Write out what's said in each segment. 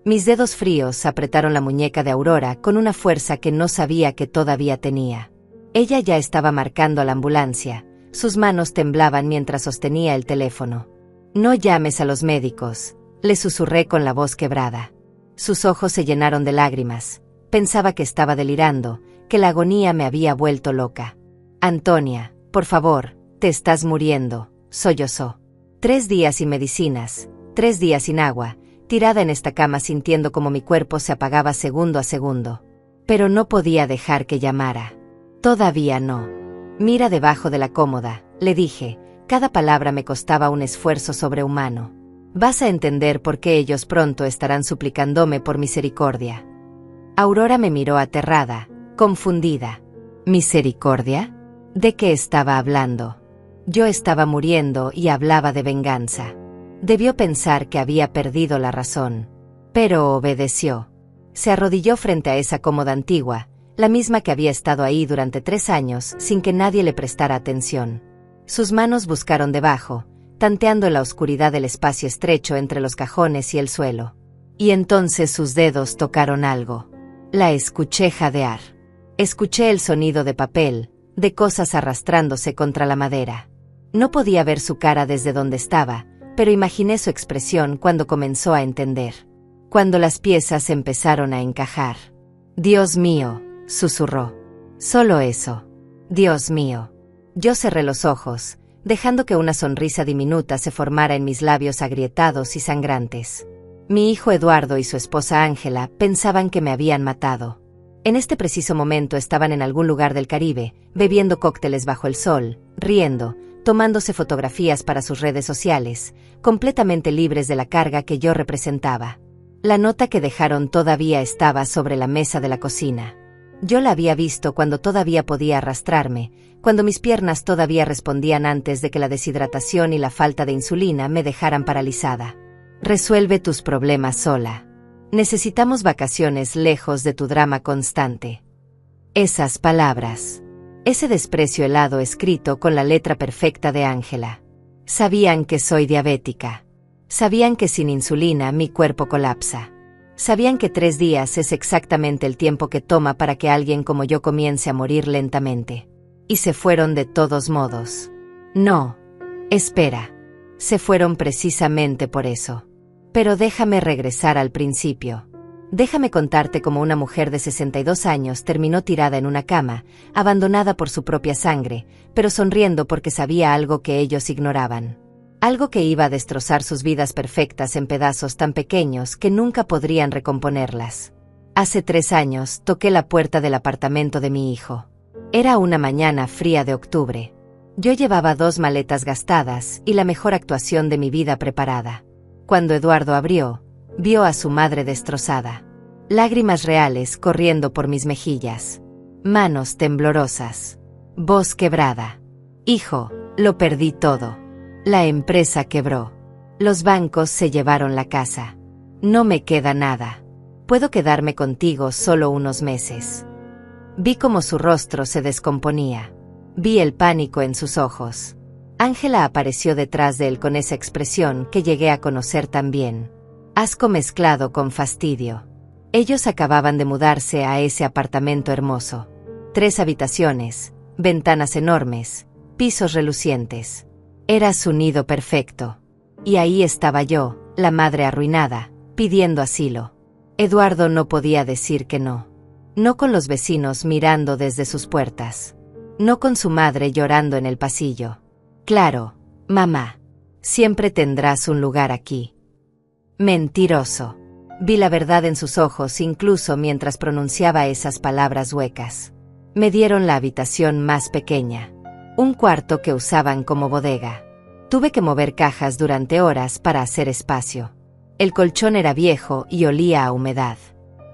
Mis dedos fríos apretaron la muñeca de Aurora con una fuerza que no sabía que todavía tenía. Ella ya estaba marcando a la ambulancia. Sus manos temblaban mientras sostenía el teléfono. «No llames a los médicos», le susurré con la voz quebrada. Sus ojos se llenaron de lágrimas. Pensaba que estaba delirando, que la agonía me había vuelto loca. «Antonia, por favor, te estás muriendo», sollozó. 3 días sin medicinas, 3 días sin agua, tirada en esta cama sintiendo como mi cuerpo se apagaba segundo a segundo. Pero no podía dejar que llamara. Todavía no. «Mira debajo de la cómoda», le dije. Cada palabra me costaba un esfuerzo sobrehumano. «Vas a entender por qué ellos pronto estarán suplicándome por misericordia». Aurora me miró aterrada, confundida. ¿Misericordia? ¿De qué estaba hablando? Yo estaba muriendo y hablaba de venganza. Debió pensar que había perdido la razón. Pero obedeció. Se arrodilló frente a esa cómoda antigua, la misma que había estado ahí durante 3 años sin que nadie le prestara atención. Sus manos buscaron debajo, tanteando la oscuridad del espacio estrecho entre los cajones y el suelo. Y entonces sus dedos tocaron algo. La escuché jadear. Escuché el sonido de papel, de cosas arrastrándose contra la madera. No podía ver su cara desde donde estaba, pero imaginé su expresión cuando comenzó a entender. Cuando las piezas empezaron a encajar. «Dios mío», susurró. Solo eso. «Dios mío». Yo cerré los ojos, dejando que una sonrisa diminuta se formara en mis labios agrietados y sangrantes. Mi hijo Eduardo y su esposa Ángela pensaban que me habían matado. En este preciso momento estaban en algún lugar del Caribe, bebiendo cócteles bajo el sol, riendo, tomándose fotografías para sus redes sociales, completamente libres de la carga que yo representaba. La nota que dejaron todavía estaba sobre la mesa de la cocina. Yo la había visto cuando todavía podía arrastrarme, cuando mis piernas todavía respondían antes de que la deshidratación y la falta de insulina me dejaran paralizada. «Resuelve tus problemas sola. Necesitamos vacaciones lejos de tu drama constante». Esas palabras. Ese desprecio helado escrito con la letra perfecta de Ángela. Sabían que soy diabética. Sabían que sin insulina mi cuerpo colapsa. Sabían que 3 días es exactamente el tiempo que toma para que alguien como yo comience a morir lentamente. Y se fueron de todos modos. No. Espera. Se fueron precisamente por eso. Pero déjame regresar al principio. Déjame contarte cómo una mujer de 62 años terminó tirada en una cama, abandonada por su propia sangre, pero sonriendo porque sabía algo que ellos ignoraban. Algo que iba a destrozar sus vidas perfectas en pedazos tan pequeños que nunca podrían recomponerlas. Hace 3 años toqué la puerta del apartamento de mi hijo. Era una mañana fría de octubre. Yo llevaba 2 maletas gastadas y la mejor actuación de mi vida preparada. Cuando Eduardo abrió, vio a su madre destrozada. Lágrimas reales corriendo por mis mejillas. Manos temblorosas. Voz quebrada. «Hijo, lo perdí todo. La empresa quebró. Los bancos se llevaron la casa. No me queda nada. Puedo quedarme contigo solo unos meses». Vi cómo su rostro se descomponía. Vi el pánico en sus ojos. Ángela apareció detrás de él con esa expresión que llegué a conocer tan bien. Asco mezclado con fastidio. Ellos acababan de mudarse a ese apartamento hermoso. 3 habitaciones, ventanas enormes, pisos relucientes. Era su nido perfecto. Y ahí estaba yo, la madre arruinada, pidiendo asilo. Eduardo no podía decir que no. No con los vecinos mirando desde sus puertas. No con su madre llorando en el pasillo. «Claro, mamá. Siempre tendrás un lugar aquí». Mentiroso. Vi la verdad en sus ojos incluso mientras pronunciaba esas palabras huecas. Me dieron la habitación más pequeña. Un cuarto que usaban como bodega. Tuve que mover cajas durante horas para hacer espacio. El colchón era viejo y olía a humedad.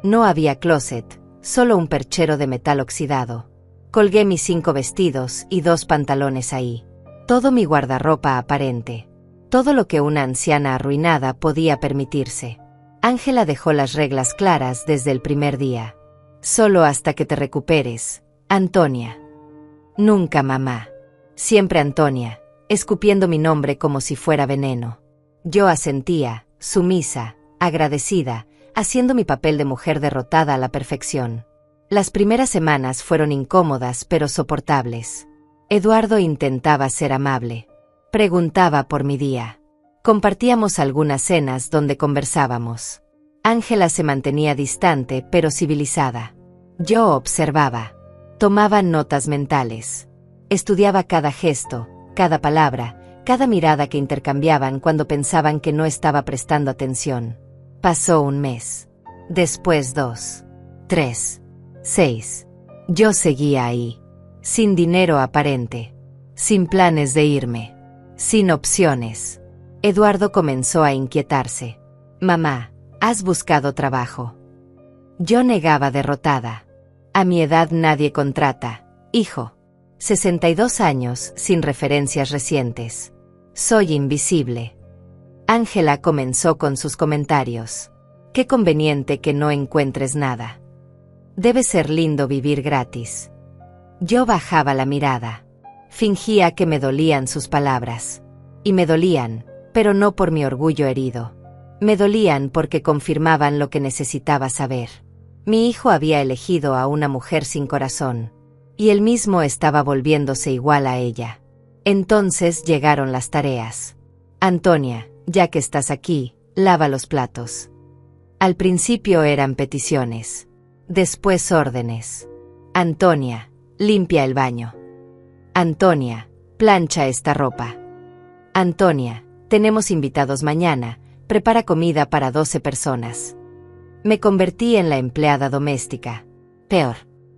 No había closet, solo un perchero de metal oxidado. Colgué mis 5 vestidos y 2 pantalones ahí. Todo mi guardarropa aparente. Todo lo que una anciana arruinada podía permitirse. Ángela dejó las reglas claras desde el primer día. «Solo hasta que te recuperes, Antonia». «Nunca, mamá». Siempre Antonia, escupiendo mi nombre como si fuera veneno. Yo asentía, sumisa, agradecida, haciendo mi papel de mujer derrotada a la perfección. Las primeras semanas fueron incómodas pero soportables. Eduardo intentaba ser amable. Preguntaba por mi día. Compartíamos algunas cenas donde conversábamos. Ángela se mantenía distante pero civilizada. Yo observaba. Tomaba notas mentales. Estudiaba cada gesto, cada palabra, cada mirada que intercambiaban cuando pensaban que no estaba prestando atención. Pasó un mes. Después 2, 3, 6. Yo seguía ahí. Sin dinero aparente. Sin planes de irme. Sin opciones. Eduardo comenzó a inquietarse. Mamá, ¿has buscado trabajo? Yo negaba derrotada. A mi edad nadie contrata. Hijo. 62 años, sin referencias recientes. Soy invisible. Ángela comenzó con sus comentarios. Qué conveniente que no encuentres nada. Debe ser lindo vivir gratis. Yo bajaba la mirada. Fingía que me dolían sus palabras. Y me dolían, pero no por mi orgullo herido. Me dolían porque confirmaban lo que necesitaba saber. Mi hijo había elegido a una mujer sin corazón. Y él mismo estaba volviéndose igual a ella. Entonces llegaron las tareas. Antonia, ya que estás aquí, lava los platos. Al principio eran peticiones. Después órdenes. Antonia, limpia el baño. Antonia, plancha esta ropa. Antonia, tenemos invitados mañana, prepara comida para 12 personas. Me convertí en la empleada doméstica. Peor,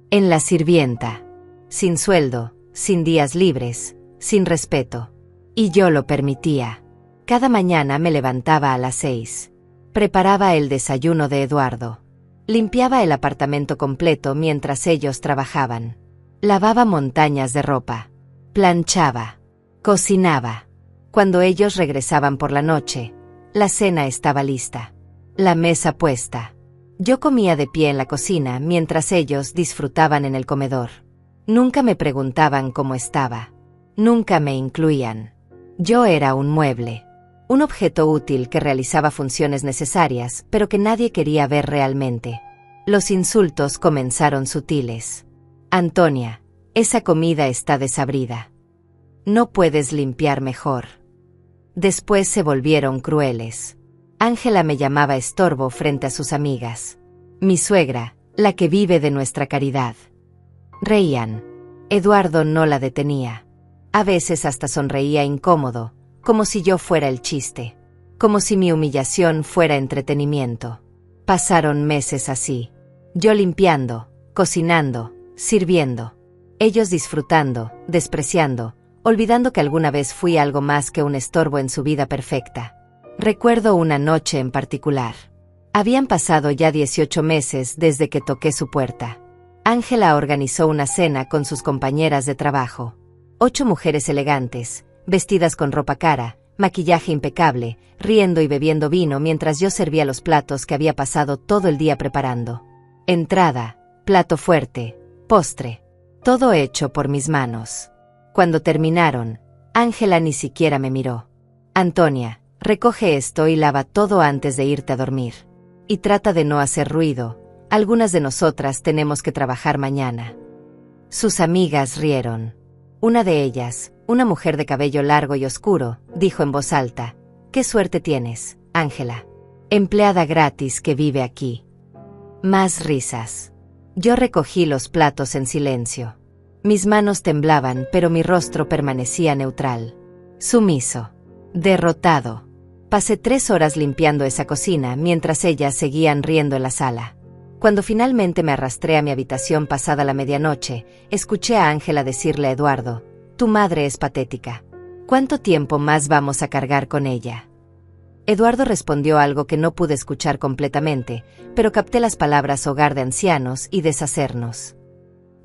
en la sirvienta. Sin sueldo, sin días libres, sin respeto. Y yo lo permitía. Cada mañana me levantaba a las 6. Preparaba el desayuno de Eduardo. Limpiaba el apartamento completo mientras ellos trabajaban. Lavaba montañas de ropa. Planchaba. Cocinaba. Cuando ellos regresaban por la noche, la cena estaba lista. La mesa puesta. Yo comía de pie en la cocina mientras ellos disfrutaban en el comedor. Nunca me preguntaban cómo estaba. Nunca me incluían. Yo era un mueble. Un objeto útil que realizaba funciones necesarias, pero que nadie quería ver realmente. Los insultos comenzaron sutiles. Antonia, esa comida está desabrida. No puedes limpiar mejor. Después se volvieron crueles. Ángela me llamaba estorbo frente a sus amigas. Mi suegra, la que vive de nuestra caridad. Reían. Eduardo no la detenía. A veces hasta sonreía incómodo, como si yo fuera el chiste. Como si mi humillación fuera entretenimiento. Pasaron meses así. Yo limpiando, cocinando, sirviendo. Ellos disfrutando, despreciando, olvidando que alguna vez fui algo más que un estorbo en su vida perfecta. Recuerdo una noche en particular. Habían pasado ya 18 meses desde que toqué su puerta. Ángela organizó una cena con sus compañeras de trabajo. 8 mujeres elegantes, vestidas con ropa cara, maquillaje impecable, riendo y bebiendo vino mientras yo servía los platos que había pasado todo el día preparando. Entrada, plato fuerte, postre, todo hecho por mis manos. Cuando terminaron, Ángela ni siquiera me miró. Antonia, recoge esto y lava todo antes de irte a dormir. Y trata de no hacer ruido, algunas de nosotras tenemos que trabajar mañana. Sus amigas rieron. Una de ellas, una mujer de cabello largo y oscuro, dijo en voz alta, «¿Qué suerte tienes, Ángela? Empleada gratis que vive aquí». Más risas. Yo recogí los platos en silencio. Mis manos temblaban, pero mi rostro permanecía neutral. Sumiso. Derrotado. Pasé 3 horas limpiando esa cocina mientras ellas seguían riendo en la sala. Cuando finalmente me arrastré a mi habitación pasada la medianoche, escuché a Ángela decirle a Eduardo, «Tu madre es patética. ¿Cuánto tiempo más vamos a cargar con ella?» Eduardo respondió algo que no pude escuchar completamente, pero capté las palabras hogar de ancianos y deshacernos.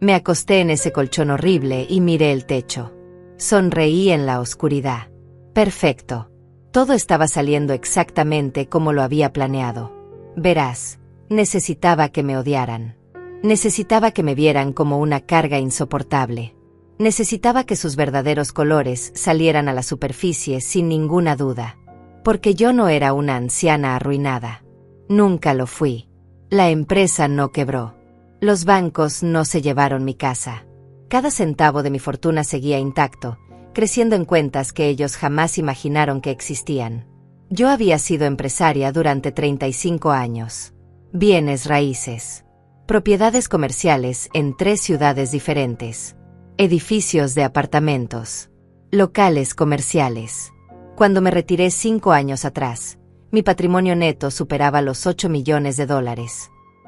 Me acosté en ese colchón horrible y miré el techo. Sonreí en la oscuridad. Perfecto. Todo estaba saliendo exactamente como lo había planeado. Verás, necesitaba que me odiaran. Necesitaba que me vieran como una carga insoportable. Necesitaba que sus verdaderos colores salieran a la superficie sin ninguna duda. Porque yo no era una anciana arruinada. Nunca lo fui. La empresa no quebró. Los bancos no se llevaron mi casa. Cada centavo de mi fortuna seguía intacto, creciendo en cuentas que ellos jamás imaginaron que existían. Yo había sido empresaria durante 35 años. Bienes raíces. Propiedades comerciales en 3 ciudades diferentes. Edificios de apartamentos. Locales comerciales. Cuando me retiré 5 años atrás, mi patrimonio neto superaba los $8 millones.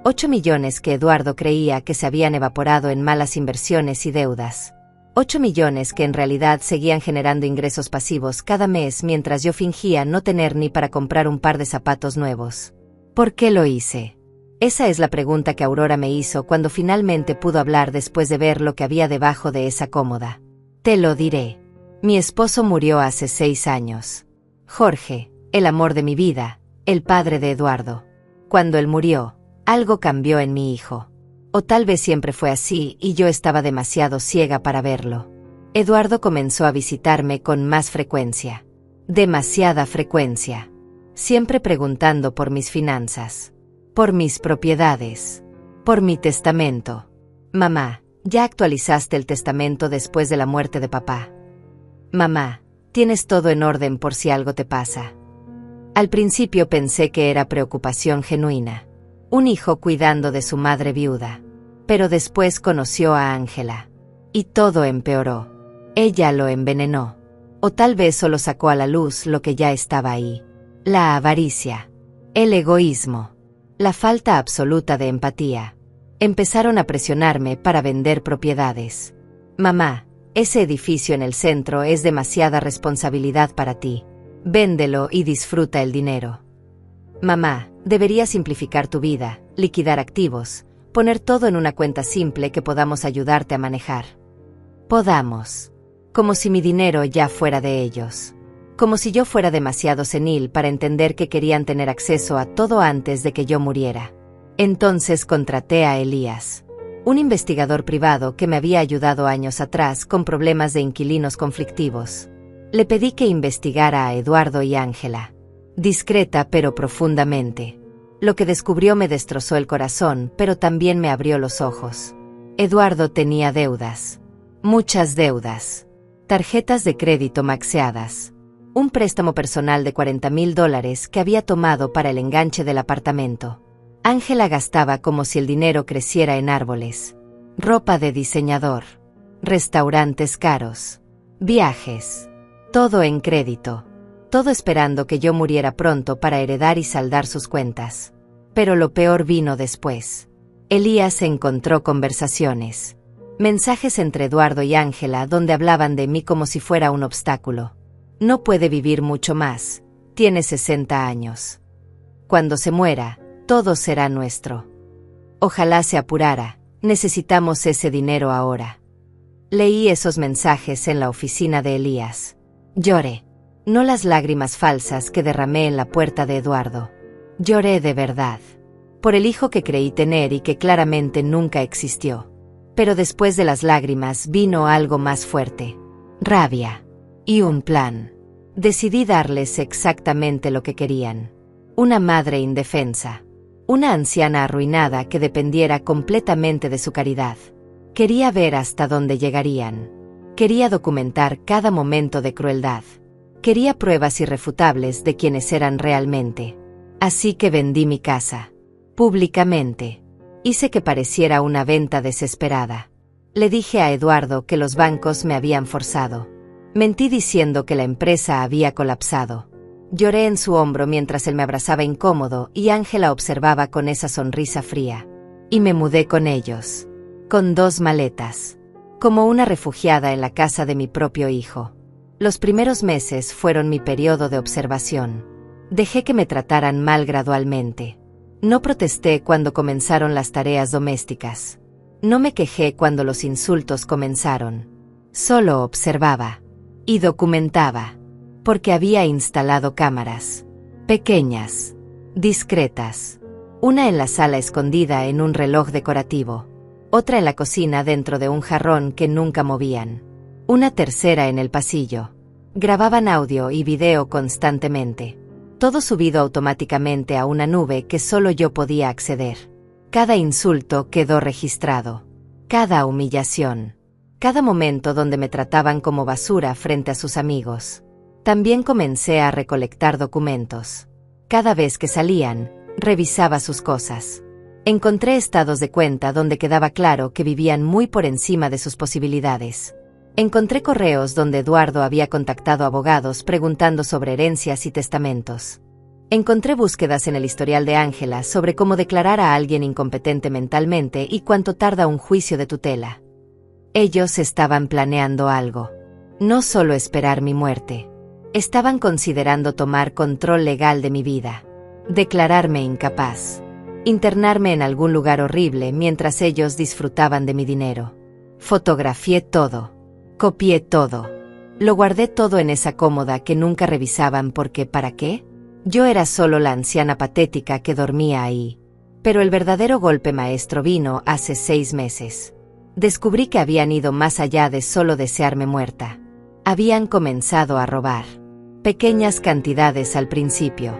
8 millones que Eduardo creía que se habían evaporado en malas inversiones y deudas. 8 millones que en realidad seguían generando ingresos pasivos cada mes mientras yo fingía no tener ni para comprar un par de zapatos nuevos. ¿Por qué lo hice? Esa es la pregunta que Aurora me hizo cuando finalmente pudo hablar después de ver lo que había debajo de esa cómoda. Te lo diré. Mi esposo murió hace 6 años. Jorge, el amor de mi vida, el padre de Eduardo. Cuando él murió, algo cambió en mi hijo. O tal vez siempre fue así y yo estaba demasiado ciega para verlo. Eduardo comenzó a visitarme con más frecuencia. Demasiada frecuencia. Siempre preguntando por mis finanzas. Por mis propiedades. Por mi testamento. Mamá, ¿ya actualizaste el testamento después de la muerte de papá? Mamá, ¿tienes todo en orden por si algo te pasa? Al principio pensé que era preocupación genuina. Un hijo cuidando de su madre viuda. Pero después conoció a Ángela. Y todo empeoró. Ella lo envenenó. O tal vez solo sacó a la luz lo que ya estaba ahí. La avaricia. El egoísmo. La falta absoluta de empatía. Empezaron a presionarme para vender propiedades. Mamá, ese edificio en el centro es demasiada responsabilidad para ti. Véndelo y disfruta el dinero. Mamá, deberías simplificar tu vida, liquidar activos, poner todo en una cuenta simple que podamos ayudarte a manejar. Podamos. Como si mi dinero ya fuera de ellos. Como si yo fuera demasiado senil para entender que querían tener acceso a todo antes de que yo muriera. Entonces contraté a Elías, un investigador privado que me había ayudado años atrás con problemas de inquilinos conflictivos. Le pedí que investigara a Eduardo y Ángela. Discreta pero profundamente. Lo que descubrió me destrozó el corazón, pero también me abrió los ojos. Eduardo tenía deudas. Muchas deudas. Tarjetas de crédito maxeadas. Un préstamo personal de $40,000 que había tomado para el enganche del apartamento. Ángela gastaba como si el dinero creciera en árboles. Ropa de diseñador. Restaurantes caros. Viajes. Todo en crédito. Todo esperando que yo muriera pronto para heredar y saldar sus cuentas. Pero lo peor vino después. Elías encontró conversaciones. Mensajes entre Eduardo y Ángela donde hablaban de mí como si fuera un obstáculo. No puede vivir mucho más. Tiene 60 años. Cuando se muera, todo será nuestro. Ojalá se apurara. Necesitamos ese dinero ahora. Leí esos mensajes en la oficina de Elías. Lloré. No las lágrimas falsas que derramé en la puerta de Eduardo. Lloré de verdad. Por el hijo que creí tener y que claramente nunca existió. Pero después de las lágrimas vino algo más fuerte. Rabia. Y un plan. Decidí darles exactamente lo que querían. Una madre indefensa. Una anciana arruinada que dependiera completamente de su caridad. Quería ver hasta dónde llegarían. Quería documentar cada momento de crueldad. Quería pruebas irrefutables de quienes eran realmente. Así que vendí mi casa. Públicamente. Hice que pareciera una venta desesperada. Le dije a Eduardo que los bancos me habían forzado. Mentí diciendo que la empresa había colapsado. Lloré en su hombro mientras él me abrazaba incómodo y Ángela observaba con esa sonrisa fría. Y me mudé con ellos. Con 2 maletas. Como una refugiada en la casa de mi propio hijo. Los primeros meses fueron mi periodo de observación. Dejé que me trataran mal gradualmente. No protesté cuando comenzaron las tareas domésticas. No me quejé cuando los insultos comenzaron. Solo observaba. Y documentaba. Porque había instalado cámaras. Pequeñas. Discretas. Una en la sala escondida en un reloj decorativo. Otra en la cocina dentro de un jarrón que nunca movían. Una tercera en el pasillo. Grababan audio y video constantemente. Todo subido automáticamente a una nube que solo yo podía acceder. Cada insulto quedó registrado. Cada humillación. Cada momento donde me trataban como basura frente a sus amigos. También comencé a recolectar documentos. Cada vez que salían, revisaba sus cosas. Encontré estados de cuenta donde quedaba claro que vivían muy por encima de sus posibilidades. Encontré correos donde Eduardo había contactado abogados preguntando sobre herencias y testamentos. Encontré búsquedas en el historial de Ángela sobre cómo declarar a alguien incompetente mentalmente y cuánto tarda un juicio de tutela. Ellos estaban planeando algo. No solo esperar mi muerte. Estaban considerando tomar control legal de mi vida. Declararme incapaz. Internarme en algún lugar horrible mientras ellos disfrutaban de mi dinero. Fotografié todo. Copié todo. Lo guardé todo en esa cómoda que nunca revisaban porque ¿para qué? Yo era solo la anciana patética que dormía ahí. Pero el verdadero golpe maestro vino hace 6 meses. Descubrí que habían ido más allá de solo desearme muerta. Habían comenzado a robar. Pequeñas cantidades al principio.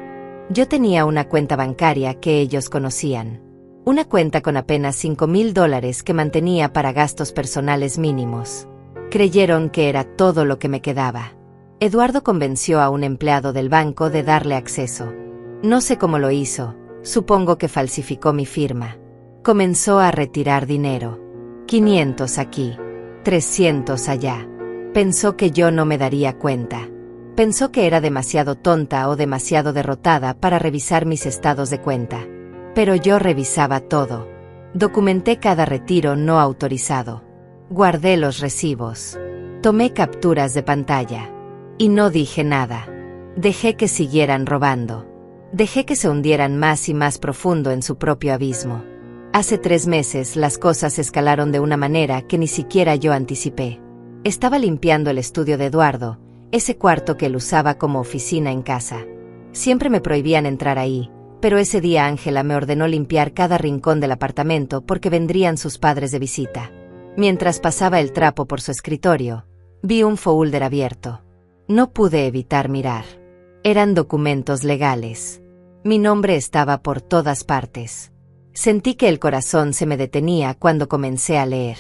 Yo tenía una cuenta bancaria que ellos conocían. Una cuenta con apenas $5,000 que mantenía para gastos personales mínimos. Creyeron que era todo lo que me quedaba. Eduardo convenció a un empleado del banco de darle acceso. No sé cómo lo hizo, supongo que falsificó mi firma. Comenzó a retirar dinero. 500 aquí, 300 allá. Pensó que yo no me daría cuenta. Pensó que era demasiado tonta o demasiado derrotada para revisar mis estados de cuenta. Pero yo revisaba todo. Documenté cada retiro no autorizado. Guardé los recibos. Tomé capturas de pantalla. Y no dije nada. Dejé que siguieran robando. Dejé que se hundieran más y más profundo en su propio abismo. Hace 3 meses las cosas escalaron de una manera que ni siquiera yo anticipé. Estaba limpiando el estudio de Eduardo, ese cuarto que él usaba como oficina en casa. Siempre me prohibían entrar ahí, pero ese día Ángela me ordenó limpiar cada rincón del apartamento porque vendrían sus padres de visita. Mientras pasaba el trapo por su escritorio, vi un folder abierto. No pude evitar mirar. Eran documentos legales. Mi nombre estaba por todas partes. Sentí que el corazón se me detenía cuando comencé a leer.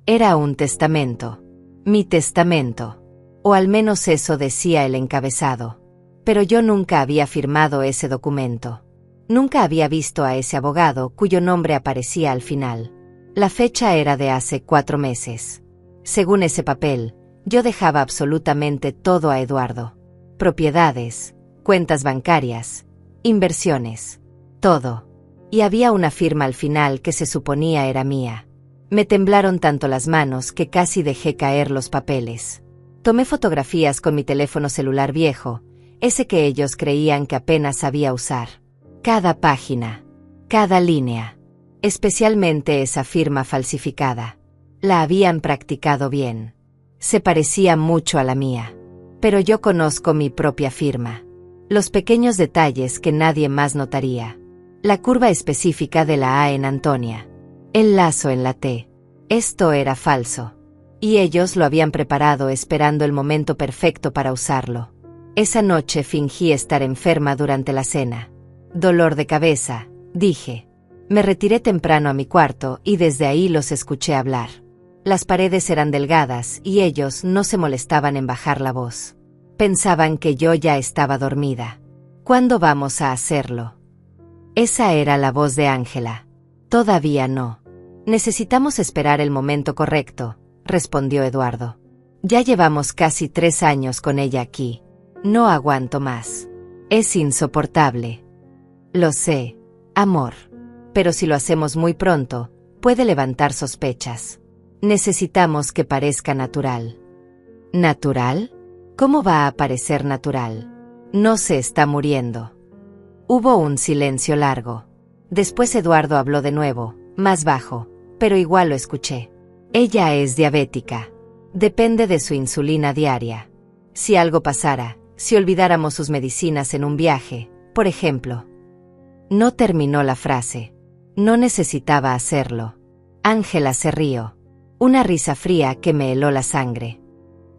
Era un testamento. Mi testamento. O al menos eso decía el encabezado. Pero yo nunca había firmado ese documento. Nunca había visto a ese abogado cuyo nombre aparecía al final. La fecha era de hace 4 meses. Según ese papel, yo dejaba absolutamente todo a Eduardo. Propiedades, cuentas bancarias, inversiones, todo. Y había una firma al final que se suponía era mía. Me temblaron tanto las manos que casi dejé caer los papeles. Tomé fotografías con mi teléfono celular viejo, ese que ellos creían que apenas sabía usar. Cada página, cada línea. Especialmente esa firma falsificada. La habían practicado bien. Se parecía mucho a la mía. Pero yo conozco mi propia firma. Los pequeños detalles que nadie más notaría. La curva específica de la A en Antonia. El lazo en la T. Esto era falso. Y ellos lo habían preparado esperando el momento perfecto para usarlo. Esa noche fingí estar enferma durante la cena. Dolor de cabeza, dije. Me retiré temprano a mi cuarto y desde ahí los escuché hablar. Las paredes eran delgadas y ellos no se molestaban en bajar la voz. Pensaban que yo ya estaba dormida. ¿Cuándo vamos a hacerlo? Esa era la voz de Ángela. Todavía no. Necesitamos esperar el momento correcto, respondió Eduardo. Ya llevamos casi 3 años con ella aquí. No aguanto más. Es insoportable. Lo sé, amor. Pero si lo hacemos muy pronto, puede levantar sospechas. Necesitamos que parezca natural. ¿Natural? ¿Cómo va a parecer natural? No se está muriendo. Hubo un silencio largo. Después Eduardo habló de nuevo, más bajo, pero igual lo escuché. Ella es diabética. Depende de su insulina diaria. Si algo pasara, si olvidáramos sus medicinas en un viaje, por ejemplo. No terminó la frase. No necesitaba hacerlo. Ángela se rió. Una risa fría que me heló la sangre.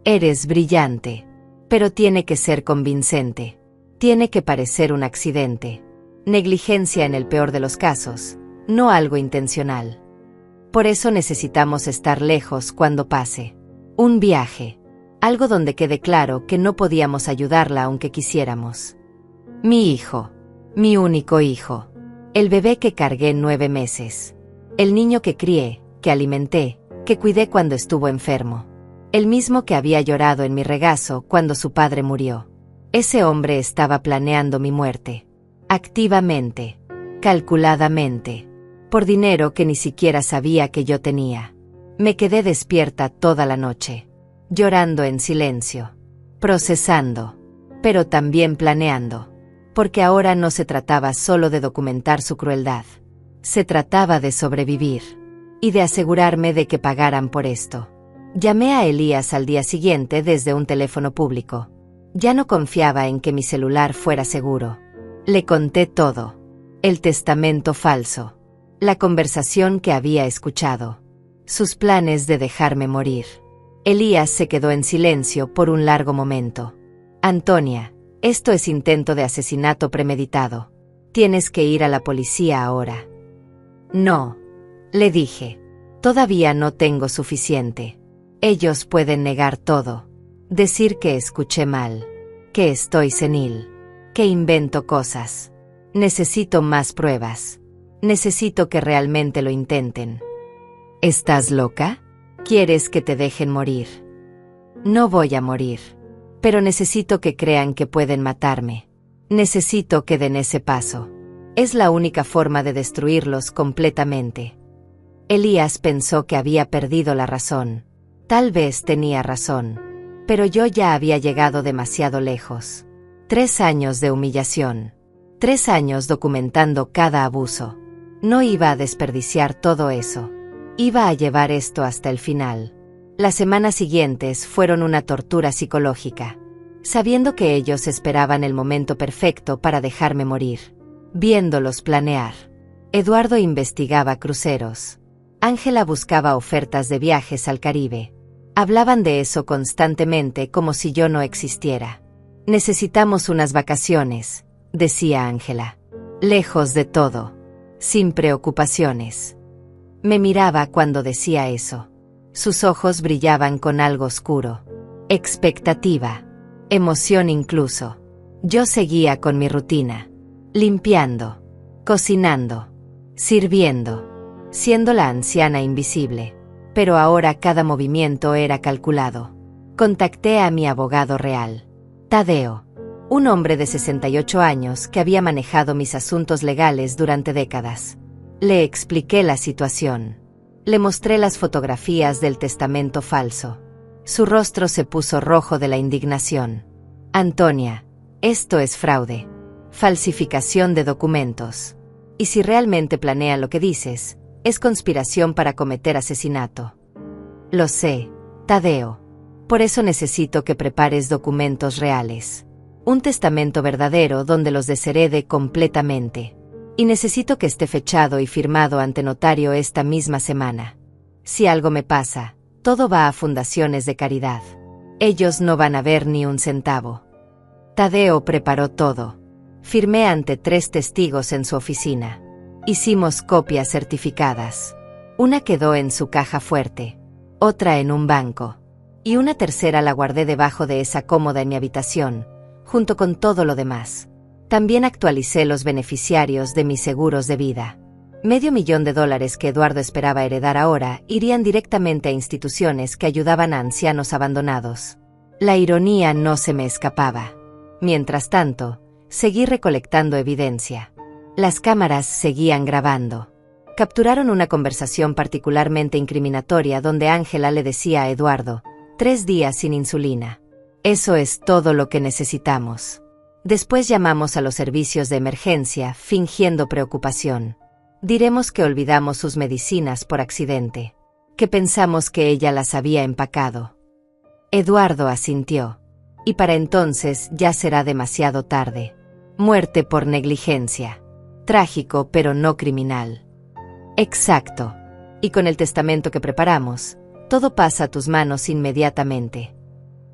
Eres brillante. Pero tiene que ser convincente. Tiene que parecer un accidente. Negligencia en el peor de los casos, no algo intencional. Por eso necesitamos estar lejos cuando pase. Un viaje. Algo donde quede claro que no podíamos ayudarla aunque quisiéramos. Mi hijo. Mi único hijo. El bebé que cargué 9 meses. El niño que crié, que alimenté, que cuidé cuando estuvo enfermo. El mismo que había llorado en mi regazo cuando su padre murió. Ese hombre estaba planeando mi muerte. Activamente. Calculadamente. Por dinero que ni siquiera sabía que yo tenía. Me quedé despierta toda la noche. Llorando en silencio. Procesando. Pero también planeando. Porque ahora no se trataba solo de documentar su crueldad. Se trataba de sobrevivir. Y de asegurarme de que pagaran por esto. Llamé a Elías al día siguiente desde un teléfono público. Ya no confiaba en que mi celular fuera seguro. Le conté todo. El testamento falso. La conversación que había escuchado. Sus planes de dejarme morir. Elías se quedó en silencio por un largo momento. Antonia, esto es intento de asesinato premeditado. Tienes que ir a la policía ahora. No, le dije. Todavía no tengo suficiente. Ellos pueden negar todo. Decir que escuché mal. Que estoy senil. Que invento cosas. Necesito más pruebas. Necesito que realmente lo intenten. ¿Estás loca? ¿Quieres que te dejen morir? No voy a morir. Pero necesito que crean que pueden matarme. Necesito que den ese paso. Es la única forma de destruirlos completamente. Elías pensó que había perdido la razón. Tal vez tenía razón. Pero yo ya había llegado demasiado lejos. 3 años de humillación. 3 años documentando cada abuso. No iba a desperdiciar todo eso. Iba a llevar esto hasta el final. Las semanas siguientes fueron una tortura psicológica. Sabiendo que ellos esperaban el momento perfecto para dejarme morir. Viéndolos planear. Eduardo investigaba cruceros. Ángela buscaba ofertas de viajes al Caribe. Hablaban de eso constantemente como si yo no existiera. Necesitamos unas vacaciones, decía Ángela. Lejos de todo. Sin preocupaciones. Me miraba cuando decía eso. Sus ojos brillaban con algo oscuro. Expectativa. Emoción incluso. Yo seguía con mi rutina. Limpiando. Cocinando. Sirviendo. Siendo la anciana invisible. Pero ahora cada movimiento era calculado. Contacté a mi abogado real. Tadeo. Un hombre de 68 años que había manejado mis asuntos legales durante décadas. Le expliqué la situación. Le mostré las fotografías del testamento falso. Su rostro se puso rojo de la indignación. Antonia, esto es fraude. Falsificación de documentos. Y si realmente planean lo que dices, es conspiración para cometer asesinato. Lo sé, Tadeo. Por eso necesito que prepares documentos reales. Un testamento verdadero donde los desherede completamente. Y necesito que esté fechado y firmado ante notario esta misma semana. Si algo me pasa, todo va a fundaciones de caridad. Ellos no van a ver ni un centavo. Tadeo preparó todo. Firmé ante 3 testigos en su oficina. Hicimos copias certificadas. Una quedó en su caja fuerte. Otra en un banco. Y una tercera la guardé debajo de esa cómoda en mi habitación, junto con todo lo demás. También actualicé los beneficiarios de mis seguros de vida. $500,000 que Eduardo esperaba heredar ahora irían directamente a instituciones que ayudaban a ancianos abandonados. La ironía no se me escapaba. Mientras tanto, seguí recolectando evidencia. Las cámaras seguían grabando. Capturaron una conversación particularmente incriminatoria donde Ángela le decía a Eduardo, 3 días sin insulina. Eso es todo lo que necesitamos. Después llamamos a los servicios de emergencia, fingiendo preocupación. Diremos que olvidamos sus medicinas por accidente. Que pensamos que ella las había empacado. Eduardo asintió. Y para entonces ya será demasiado tarde. Muerte por negligencia. Trágico pero no criminal. Exacto. Y con el testamento que preparamos, todo pasa a tus manos inmediatamente.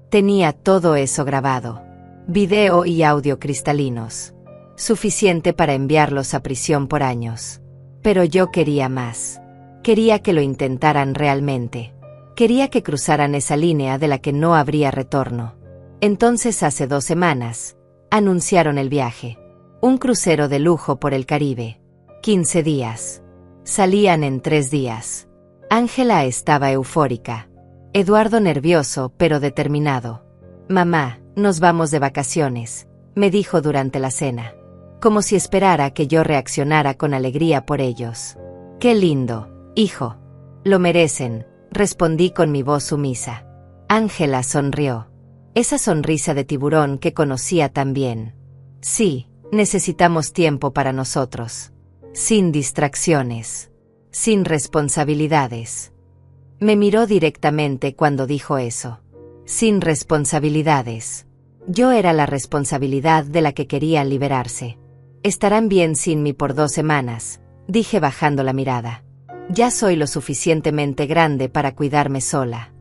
Tenía todo eso grabado. video y audio cristalinos. Suficiente para enviarlos a prisión por años. Pero yo quería más. Quería que lo intentaran realmente. Quería que cruzaran esa línea de la que no habría retorno. Entonces, hace 2 semanas, anunciaron el viaje. Un crucero de lujo por el Caribe. 15 días. Salían en 3 días. Ángela estaba eufórica. Eduardo nervioso pero determinado. «Mamá, nos vamos de vacaciones», me dijo durante la cena. Como si esperara que yo reaccionara con alegría por ellos. «Qué lindo, hijo. Lo merecen», respondí con mi voz sumisa. Ángela sonrió. Esa sonrisa de tiburón que conocía tan bien. «Sí, necesitamos tiempo para nosotros. Sin distracciones. Sin responsabilidades». Me miró directamente cuando dijo eso. Sin responsabilidades. Yo era la responsabilidad de la que querían liberarse. «Estarán bien sin mí por 2 semanas», dije bajando la mirada. «Ya soy lo suficientemente grande para cuidarme sola».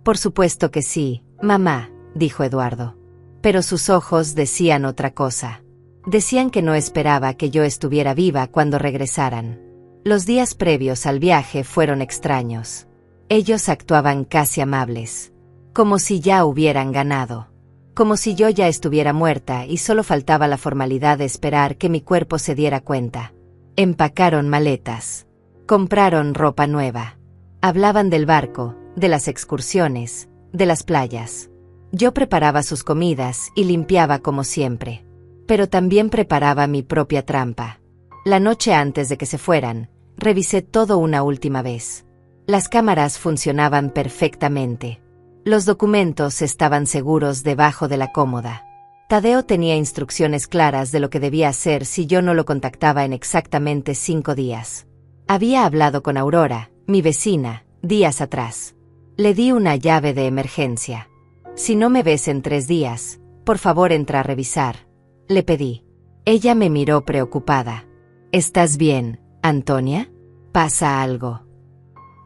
«Por supuesto que sí, mamá», dijo Eduardo. Pero sus ojos decían otra cosa. Decían que no esperaba que yo estuviera viva cuando regresaran. Los días previos al viaje fueron extraños. Ellos actuaban casi amables. Como si ya hubieran ganado. Como si yo ya estuviera muerta y solo faltaba la formalidad de esperar que mi cuerpo se diera cuenta. Empacaron maletas. Compraron ropa nueva. Hablaban del barco, de las excursiones, de las playas. Yo preparaba sus comidas y limpiaba como siempre. Pero también preparaba mi propia trampa. La noche antes de que se fueran, revisé todo una última vez. Las cámaras funcionaban perfectamente. Los documentos estaban seguros debajo de la cómoda. Tadeo tenía instrucciones claras de lo que debía hacer si yo no lo contactaba en exactamente 5 días. Había hablado con Aurora, mi vecina, días atrás. Le di una llave de emergencia. «Si no me ves en 3 días, por favor entra a revisar», le pedí. Ella me miró preocupada. «¿Estás bien, Antonia? ¿Pasa algo?»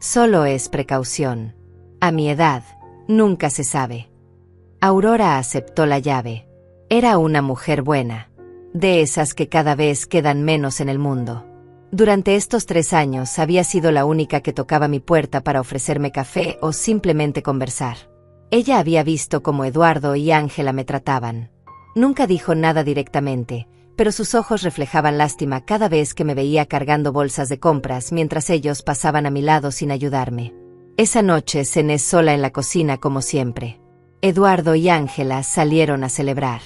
«Solo es precaución. A mi edad, nunca se sabe». Aurora aceptó la llave. Era una mujer buena. De esas que cada vez quedan menos en el mundo. Durante estos 3 años había sido la única que tocaba mi puerta para ofrecerme café o simplemente conversar. Ella había visto cómo Eduardo y Ángela me trataban. Nunca dijo nada directamente, pero sus ojos reflejaban lástima cada vez que me veía cargando bolsas de compras mientras ellos pasaban a mi lado sin ayudarme. Esa noche cené sola en la cocina como siempre. Eduardo y Ángela salieron a celebrar.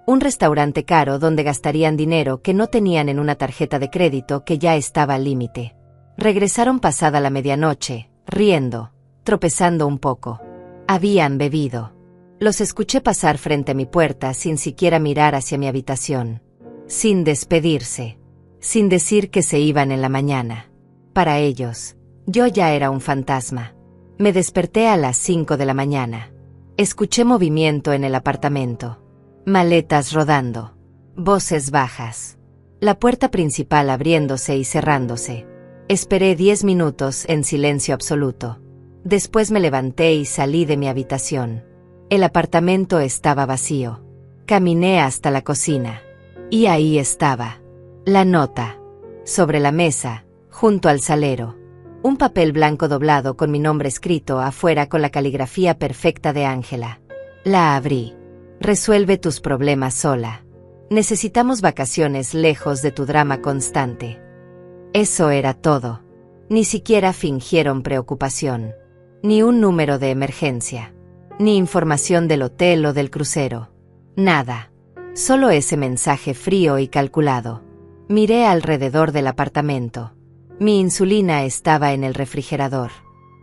Un restaurante caro donde gastarían dinero que no tenían en una tarjeta de crédito que ya estaba al límite. Regresaron pasada la medianoche, riendo, tropezando un poco. Habían bebido. Los escuché pasar frente a mi puerta sin siquiera mirar hacia mi habitación. Sin despedirse. Sin decir que se iban en la mañana. Para ellos, yo ya era un fantasma. Me desperté a las 5 de la mañana. Escuché movimiento en el apartamento. Maletas rodando. Voces bajas. La puerta principal abriéndose y cerrándose. Esperé 10 minutos en silencio absoluto. Después me levanté y salí de mi habitación. El apartamento estaba vacío. Caminé hasta la cocina. Y ahí estaba. La nota. Sobre la mesa, junto al salero. Un papel blanco doblado con mi nombre escrito afuera con la caligrafía perfecta de Ángela. La abrí. «Resuelve tus problemas sola. Necesitamos vacaciones lejos de tu drama constante». Eso era todo. Ni siquiera fingieron preocupación. Ni un número de emergencia. Ni información del hotel o del crucero. Nada. Solo ese mensaje frío y calculado. Miré alrededor del apartamento. Mi insulina estaba en el refrigerador.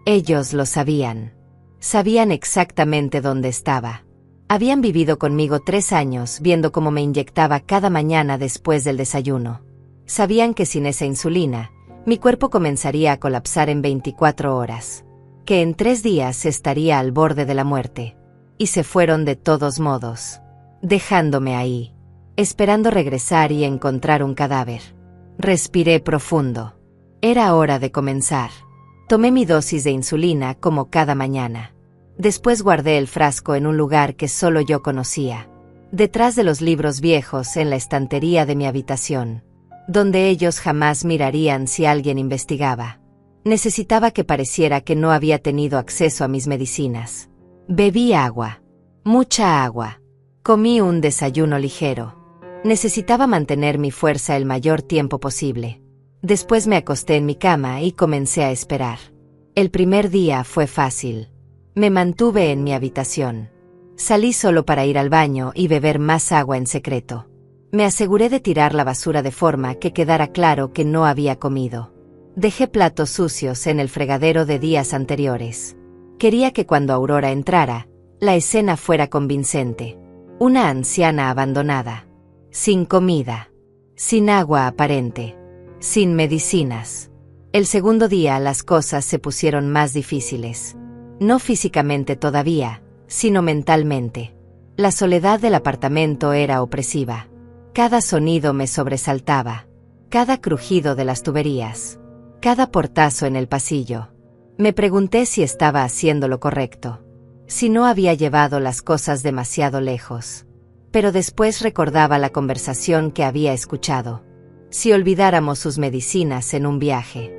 Ellos lo sabían. Sabían exactamente dónde estaba. Habían vivido conmigo 3 años viendo cómo me inyectaba cada mañana después del desayuno. Sabían que sin esa insulina, mi cuerpo comenzaría a colapsar en 24 horas. Que en 3 días estaría al borde de la muerte. Y se fueron de todos modos. Dejándome ahí. Esperando regresar y encontrar un cadáver. Respiré profundo. Era hora de comenzar. Tomé mi dosis de insulina como cada mañana. Después guardé el frasco en un lugar que solo yo conocía. detrás de los libros viejos en la estantería de mi habitación, donde ellos jamás mirarían si alguien investigaba. Necesitaba que pareciera que no había tenido acceso a mis medicinas. Bebí agua. Mucha agua. Comí un desayuno ligero. Necesitaba mantener mi fuerza el mayor tiempo posible. Después me acosté en mi cama y comencé a esperar. El primer día fue fácil. Me mantuve en mi habitación. Salí solo para ir al baño y beber más agua en secreto. Me aseguré de tirar la basura de forma que quedara claro que no había comido. Dejé platos sucios en el fregadero de días anteriores. Quería que cuando Aurora entrara, la escena fuera convincente. Una anciana abandonada. Sin comida. Sin agua aparente. Sin medicinas. El segundo día las cosas se pusieron más difíciles. No físicamente todavía, sino mentalmente. La soledad del apartamento era opresiva. Cada sonido me sobresaltaba. Cada crujido de las tuberías. Cada portazo en el pasillo. Me pregunté si estaba haciendo lo correcto. Si no había llevado las cosas demasiado lejos. Pero después recordaba la conversación que había escuchado. Si olvidáramos sus medicinas en un viaje.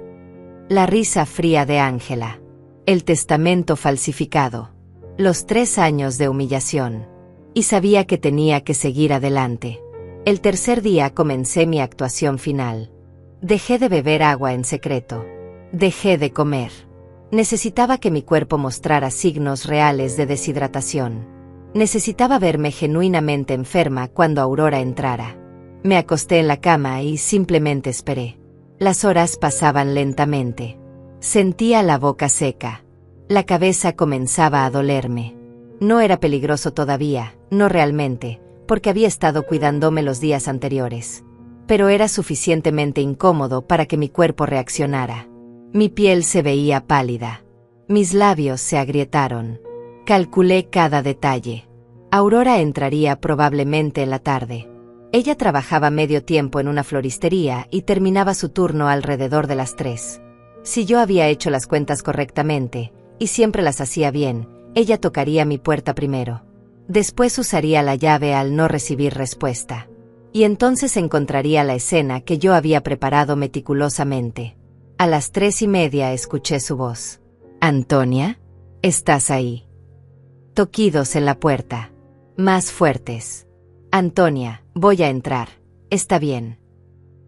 La risa fría de Ángela. El testamento falsificado. Los 3 años de humillación. Y sabía que tenía que seguir adelante. El tercer día comencé mi actuación final. Dejé de beber agua en secreto. Dejé de comer. Necesitaba que mi cuerpo mostrara signos reales de deshidratación. Necesitaba verme genuinamente enferma cuando Aurora entrara. Me acosté en la cama y simplemente esperé. Las horas pasaban lentamente. Sentía la boca seca. La cabeza comenzaba a dolerme. No era peligroso todavía, no realmente, porque había estado cuidándome los días anteriores. Pero era suficientemente incómodo para que mi cuerpo reaccionara. Mi piel se veía pálida. Mis labios se agrietaron. Calculé cada detalle. Aurora entraría probablemente en la tarde. Ella trabajaba medio tiempo en una floristería y terminaba su turno alrededor de las 3. Si yo había hecho las cuentas correctamente, y siempre las hacía bien, ella tocaría mi puerta primero. Después usaría la llave al no recibir respuesta. Y entonces encontraría la escena que yo había preparado meticulosamente. A las 3:30 escuché su voz. «Antonia, ¿estás ahí?» Toquidos en la puerta. Más fuertes. «Antonia, voy a entrar. Está bien».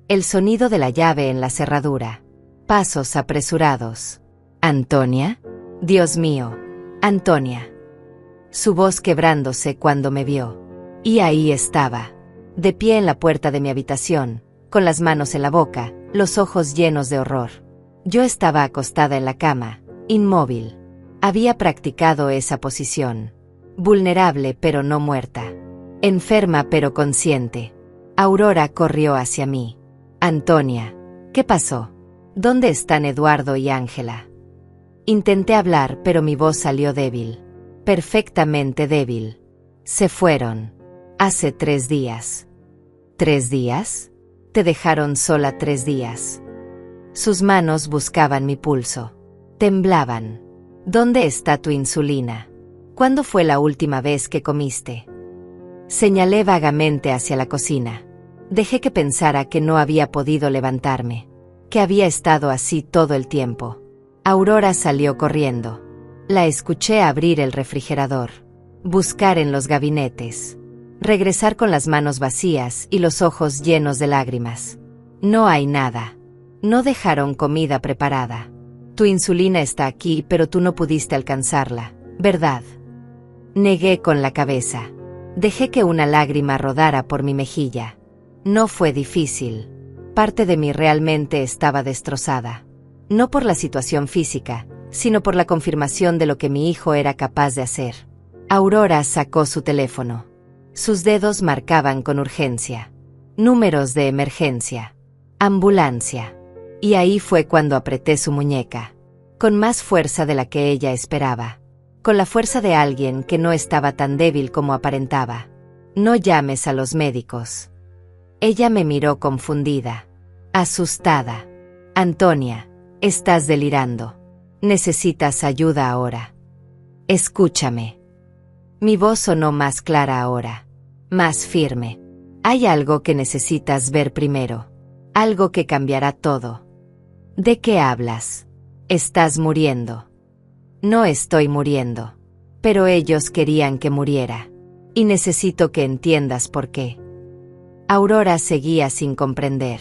El sonido de la llave en la cerradura. Pasos apresurados. «Antonia. Dios mío. Antonia». Su voz quebrándose cuando me vio. Y ahí estaba. De pie en la puerta de mi habitación, con las manos en la boca, los ojos llenos de horror. Yo estaba acostada en la cama, inmóvil. Había practicado esa posición. Vulnerable pero no muerta. Enferma pero consciente. Aurora corrió hacia mí. «Antonia, ¿qué pasó? ¿Dónde están Eduardo y Ángela?» Intenté hablar, pero mi voz salió débil. Perfectamente débil. «Se fueron. Hace 3 días». «¿3 días? Te dejaron sola 3 días». Sus manos buscaban mi pulso. Temblaban. «¿Dónde está tu insulina? ¿Cuándo fue la última vez que comiste?» Señalé vagamente hacia la cocina. Dejé que pensara que no había podido levantarme. Que había estado así todo el tiempo. Aurora salió corriendo. La escuché abrir el refrigerador. Buscar en los gabinetes. Regresar con las manos vacías y los ojos llenos de lágrimas. «No hay nada. No dejaron comida preparada. Tu insulina está aquí, pero tú no pudiste alcanzarla, ¿verdad?» Negué con la cabeza. Dejé que una lágrima rodara por mi mejilla. No fue difícil. Parte de mí realmente estaba destrozada. No por la situación física, sino por la confirmación de lo que mi hijo era capaz de hacer. Aurora sacó su teléfono. Sus dedos marcaban con urgencia. Números de emergencia. Ambulancia. Y ahí fue cuando apreté su muñeca. Con más fuerza de la que ella esperaba. Con la fuerza de alguien que no estaba tan débil como aparentaba. «No llames a los médicos». Ella me miró confundida. Asustada. «Antonia, estás delirando. Necesitas ayuda ahora. Escúchame». Mi voz sonó más clara ahora. más firme. Hay algo que necesitas ver primero. Algo que cambiará todo. ¿De qué hablas? Estás muriendo. No estoy muriendo. Pero ellos querían que muriera. Y necesito que entiendas por qué. Aurora seguía sin comprender.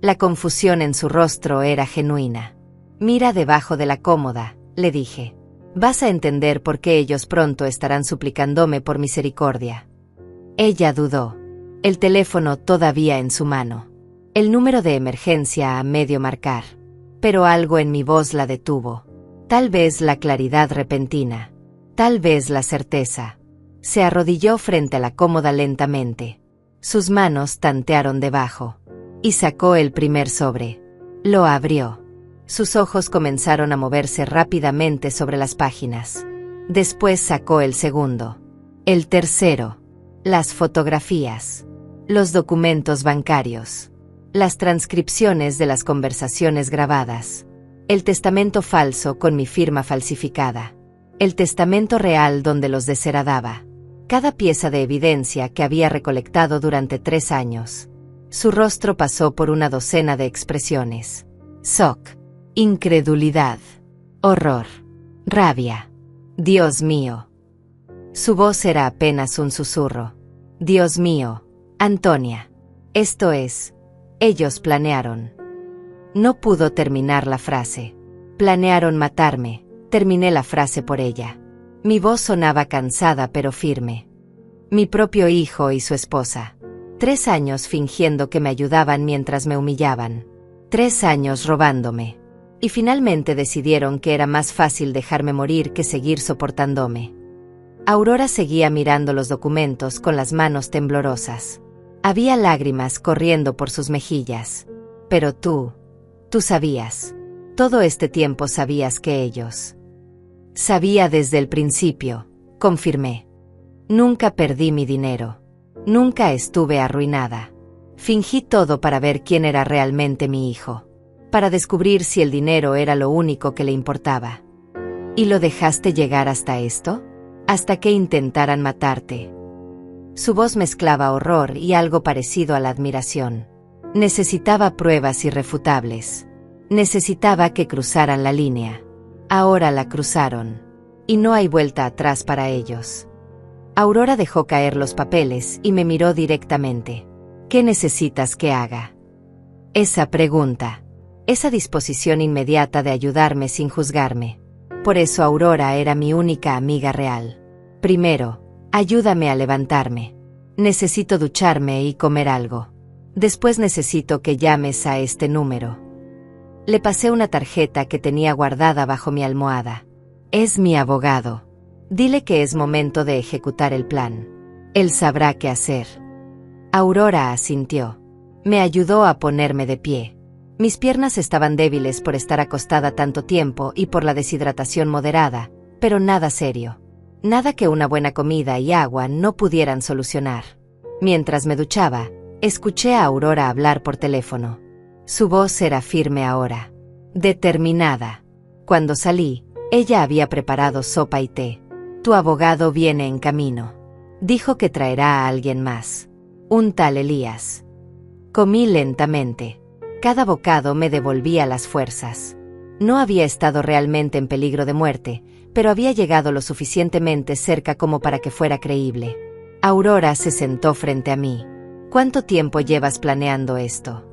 La confusión en su rostro era genuina. Mira debajo de la cómoda, le dije. Vas a entender por qué ellos pronto estarán suplicándome por misericordia. Ella dudó. El teléfono todavía en su mano. El número de emergencia a medio marcar. Pero algo en mi voz la detuvo. Tal vez la claridad repentina. Tal vez la certeza. Se arrodilló frente a la cómoda lentamente. Sus manos tantearon debajo. Y sacó el primer sobre. Lo abrió. Sus ojos comenzaron a moverse rápidamente sobre las páginas. Después sacó el segundo. El tercero. Las fotografías. Los documentos bancarios. Las transcripciones de las conversaciones grabadas. El testamento falso con mi firma falsificada. El testamento real donde los desheredaba. Cada pieza de evidencia que había recolectado durante 3 años. Su rostro pasó por una docena de expresiones. Shock. Incredulidad. Horror. Rabia. Dios mío. Su voz era apenas un susurro. Dios mío, Antonia. Esto es, ellos planearon. No pudo terminar la frase. Planearon matarme, terminé la frase por ella. Mi voz sonaba cansada pero firme. Mi propio hijo y su esposa. 3 años fingiendo que me ayudaban mientras me humillaban. 3 años robándome. Y finalmente decidieron que era más fácil dejarme morir que seguir soportándome. Aurora seguía mirando los documentos con las manos temblorosas. Había lágrimas corriendo por sus mejillas. Pero tú sabías. Todo este tiempo sabías que ellos. Sabía desde el principio, confirmé. Nunca perdí mi dinero. Nunca estuve arruinada. Fingí todo para ver quién era realmente mi hijo. Para descubrir si el dinero era lo único que le importaba. ¿Y lo dejaste llegar hasta esto? Hasta que intentaran matarte. Su voz mezclaba horror y algo parecido a la admiración. Necesitaba pruebas irrefutables. Necesitaba que cruzaran la línea. Ahora la cruzaron. Y no hay vuelta atrás para ellos. Aurora dejó caer los papeles y me miró directamente. ¿Qué necesitas que haga? Esa pregunta. Esa disposición inmediata de ayudarme sin juzgarme. Por eso Aurora era mi única amiga real. Primero, ayúdame a levantarme. Necesito ducharme y comer algo. Después necesito que llames a este número. Le pasé una tarjeta que tenía guardada bajo mi almohada. Es mi abogado. Dile que es momento de ejecutar el plan. Él sabrá qué hacer. Aurora asintió. Me ayudó a ponerme de pie. Mis piernas estaban débiles por estar acostada tanto tiempo y por la deshidratación moderada, pero nada serio. Nada que una buena comida y agua no pudieran solucionar. Mientras me duchaba, escuché a Aurora hablar por teléfono. Su voz era firme ahora. Determinada. Cuando salí, ella había preparado sopa y té. Tu abogado viene en camino. Dijo que traerá a alguien más. Un tal Elías. Comí lentamente. Cada bocado me devolvía las fuerzas. No había estado realmente en peligro de muerte, pero había llegado lo suficientemente cerca como para que fuera creíble. Aurora se sentó frente a mí. ¿Cuánto tiempo llevas planeando esto?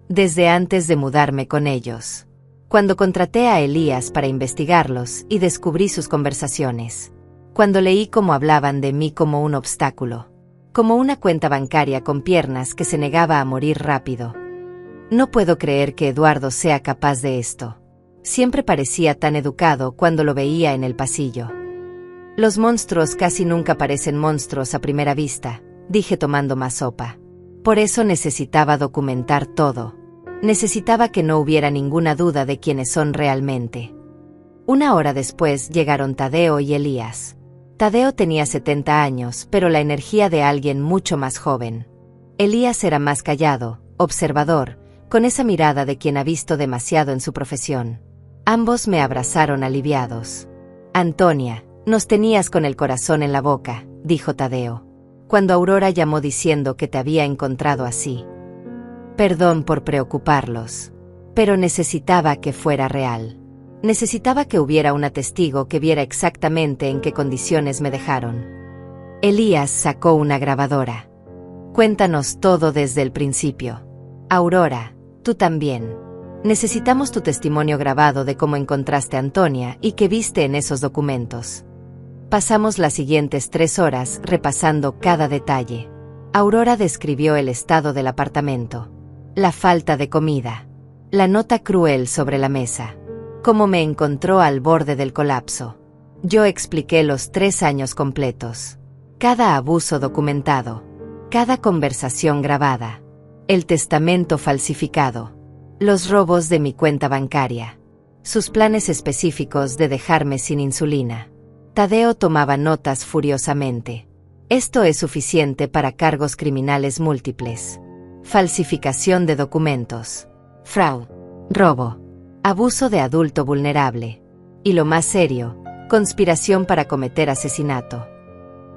Desde antes de mudarme con ellos. Cuando contraté a Elías para investigarlos y descubrí sus conversaciones. Cuando leí cómo hablaban de mí como un obstáculo. Como una cuenta bancaria con piernas que se negaba a morir rápido. No puedo creer que Eduardo sea capaz de esto. Siempre parecía tan educado cuando lo veía en el pasillo. Los monstruos casi nunca parecen monstruos a primera vista, dije tomando más sopa. Por eso necesitaba documentar todo. Necesitaba que no hubiera ninguna duda de quiénes son realmente. 1 hora después llegaron Tadeo y Elías. Tadeo tenía 70 años, pero la energía de alguien mucho más joven. Elías era más callado, observador, con esa mirada de quien ha visto demasiado en su profesión. Ambos me abrazaron aliviados. Antonia, nos tenías con el corazón en la boca, dijo Tadeo. cuando Aurora llamó diciendo que te había encontrado así. Perdón por preocuparlos, pero necesitaba que fuera real. Necesitaba que hubiera una testigo que viera exactamente en qué condiciones me dejaron. Elías sacó una grabadora. Cuéntanos todo desde el principio. Aurora, tú también. Necesitamos tu testimonio grabado de cómo encontraste a Antonia y qué viste en esos documentos. Pasamos las siguientes 3 horas repasando cada detalle. Aurora describió el estado del apartamento, la falta de comida, la nota cruel sobre la mesa, cómo me encontró al borde del colapso. Yo expliqué los 3 años completos, cada abuso documentado, cada conversación grabada, el testamento falsificado, los robos de mi cuenta bancaria, sus planes específicos de dejarme sin insulina. Tadeo tomaba notas furiosamente. Esto es suficiente para cargos criminales múltiples. Falsificación de documentos, fraude, robo, abuso de adulto vulnerable. Y lo más serio, conspiración para cometer asesinato.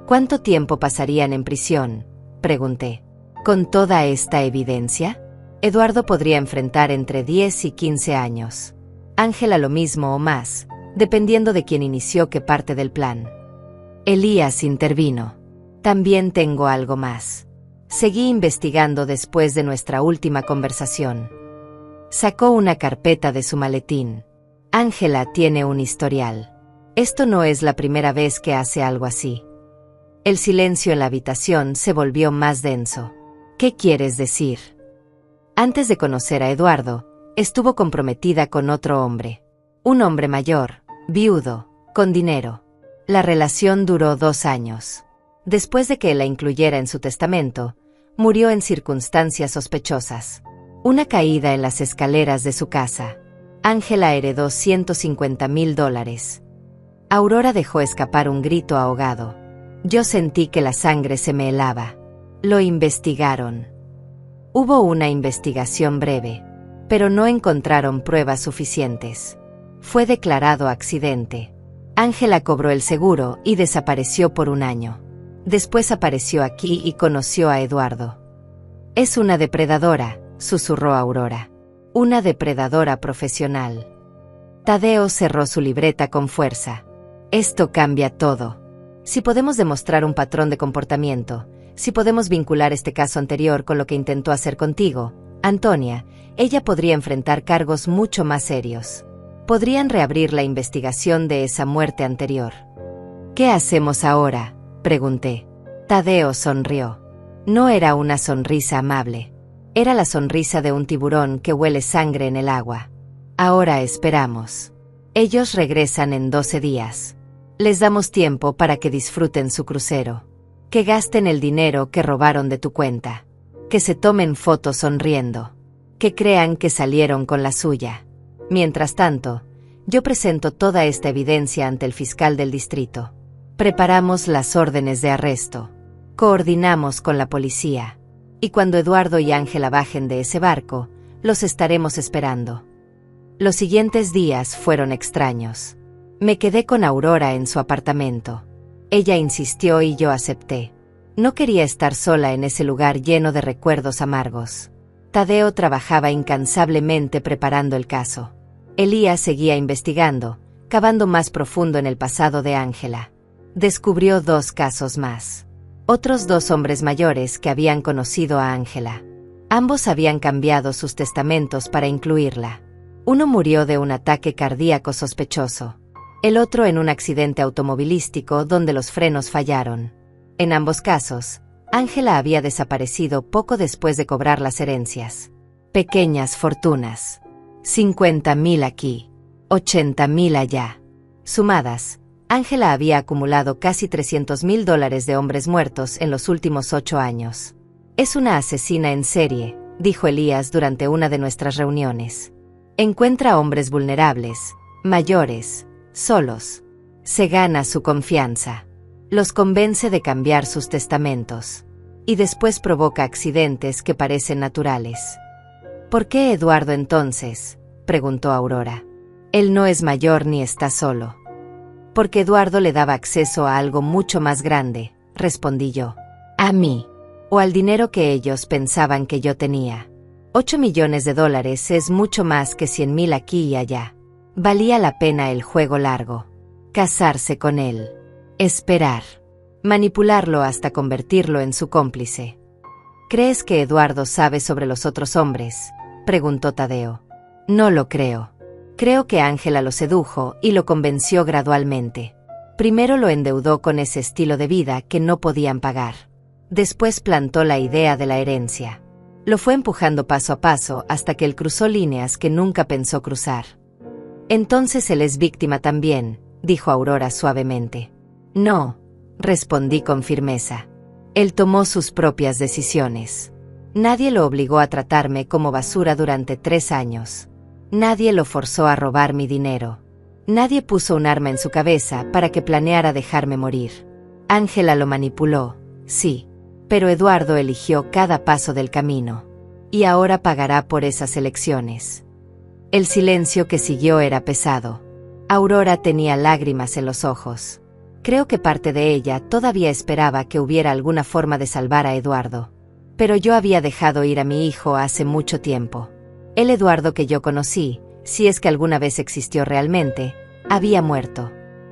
¿Cuánto tiempo pasarían en prisión?, pregunté. ¿Con toda esta evidencia? Eduardo podría enfrentar entre 10 y 15 años. Ángela lo mismo o más, dependiendo de quién inició qué parte del plan. Elías intervino. También tengo algo más. Seguí investigando después de nuestra última conversación. Sacó una carpeta de su maletín. Ángela tiene un historial. Esto no es la primera vez que hace algo así. El silencio en la habitación se volvió más denso. ¿Qué quieres decir? Antes de conocer a Eduardo, estuvo comprometida con otro hombre. Un hombre mayor, viudo, con dinero. La relación duró 2 años. Después de que la incluyera en su testamento, murió en circunstancias sospechosas. Una caída en las escaleras de su casa. Ángela heredó $150,000. Aurora dejó escapar un grito ahogado. Yo sentí que la sangre se me helaba. Lo investigaron. Hubo una investigación breve, pero no encontraron pruebas suficientes. Fue declarado accidente. Ángela cobró el seguro y desapareció por 1 año. Después apareció aquí y conoció a Eduardo. Es una depredadora, susurró Aurora. Una depredadora profesional. Tadeo cerró su libreta con fuerza. Esto cambia todo. Si podemos demostrar un patrón de comportamiento, si podemos vincular este caso anterior con lo que intentó hacer contigo, Antonia, ella podría enfrentar cargos mucho más serios. Podrían reabrir la investigación de esa muerte anterior. ¿Qué hacemos ahora?, pregunté. Tadeo sonrió. No era una sonrisa amable. Era la sonrisa de un tiburón que huele sangre en el agua. Ahora esperamos. Ellos regresan en 12 días. Les damos tiempo para que disfruten su crucero. Que gasten el dinero que robaron de tu cuenta. Que se tomen fotos sonriendo. Que crean que salieron con la suya. Mientras tanto, yo presento toda esta evidencia ante el fiscal del distrito. Preparamos las órdenes de arresto. Coordinamos con la policía. Y cuando Eduardo y Ángela bajen de ese barco, los estaremos esperando. Los siguientes días fueron extraños. Me quedé con Aurora en su apartamento. Ella insistió y yo acepté. No quería estar sola en ese lugar lleno de recuerdos amargos. Tadeo trabajaba incansablemente preparando el caso. Elías seguía investigando, cavando más profundo en el pasado de Ángela. Descubrió 2 casos más. Otros 2 hombres mayores que habían conocido a Ángela. Ambos habían cambiado sus testamentos para incluirla. Uno murió de un ataque cardíaco sospechoso. El otro en un accidente automovilístico donde los frenos fallaron. En ambos casos, Ángela había desaparecido poco después de cobrar las herencias. Pequeñas fortunas. 50,000 aquí, 80,000 allá. Sumadas, Ángela había acumulado casi $300,000 de hombres muertos en los últimos 8 años. Es una asesina en serie, dijo Elías durante una de nuestras reuniones. Encuentra hombres vulnerables, mayores, solos. Se gana su confianza. Los convence de cambiar sus testamentos. Y después provoca accidentes que parecen naturales. ¿Por qué Eduardo entonces?, preguntó Aurora. Él no es mayor ni está solo. Porque Eduardo le daba acceso a algo mucho más grande, respondí yo. A mí. O al dinero que ellos pensaban que yo tenía. $8 millones es mucho más que 100,000 aquí y allá. Valía la pena el juego largo. Casarse con él. Esperar. Manipularlo hasta convertirlo en su cómplice. ¿Crees que Eduardo sabe sobre los otros hombres?, preguntó Tadeo. No lo creo. Creo que Ángela lo sedujo y lo convenció gradualmente. Primero lo endeudó con ese estilo de vida que no podían pagar. Después plantó la idea de la herencia. Lo fue empujando paso a paso hasta que él cruzó líneas que nunca pensó cruzar. Entonces él es víctima también, dijo Aurora suavemente. No, respondí con firmeza. Él tomó sus propias decisiones. Nadie lo obligó a tratarme como basura durante 3 años. Nadie lo forzó a robar mi dinero. Nadie puso un arma en su cabeza para que planeara dejarme morir. Ángela lo manipuló, sí, pero Eduardo eligió cada paso del camino. Y ahora pagará por esas elecciones. El silencio que siguió era pesado. Aurora tenía lágrimas en los ojos. Creo que parte de ella todavía esperaba que hubiera alguna forma de salvar a Eduardo. Pero yo había dejado ir a mi hijo hace mucho tiempo. El Eduardo que yo conocí, si es que alguna vez existió realmente, había muerto.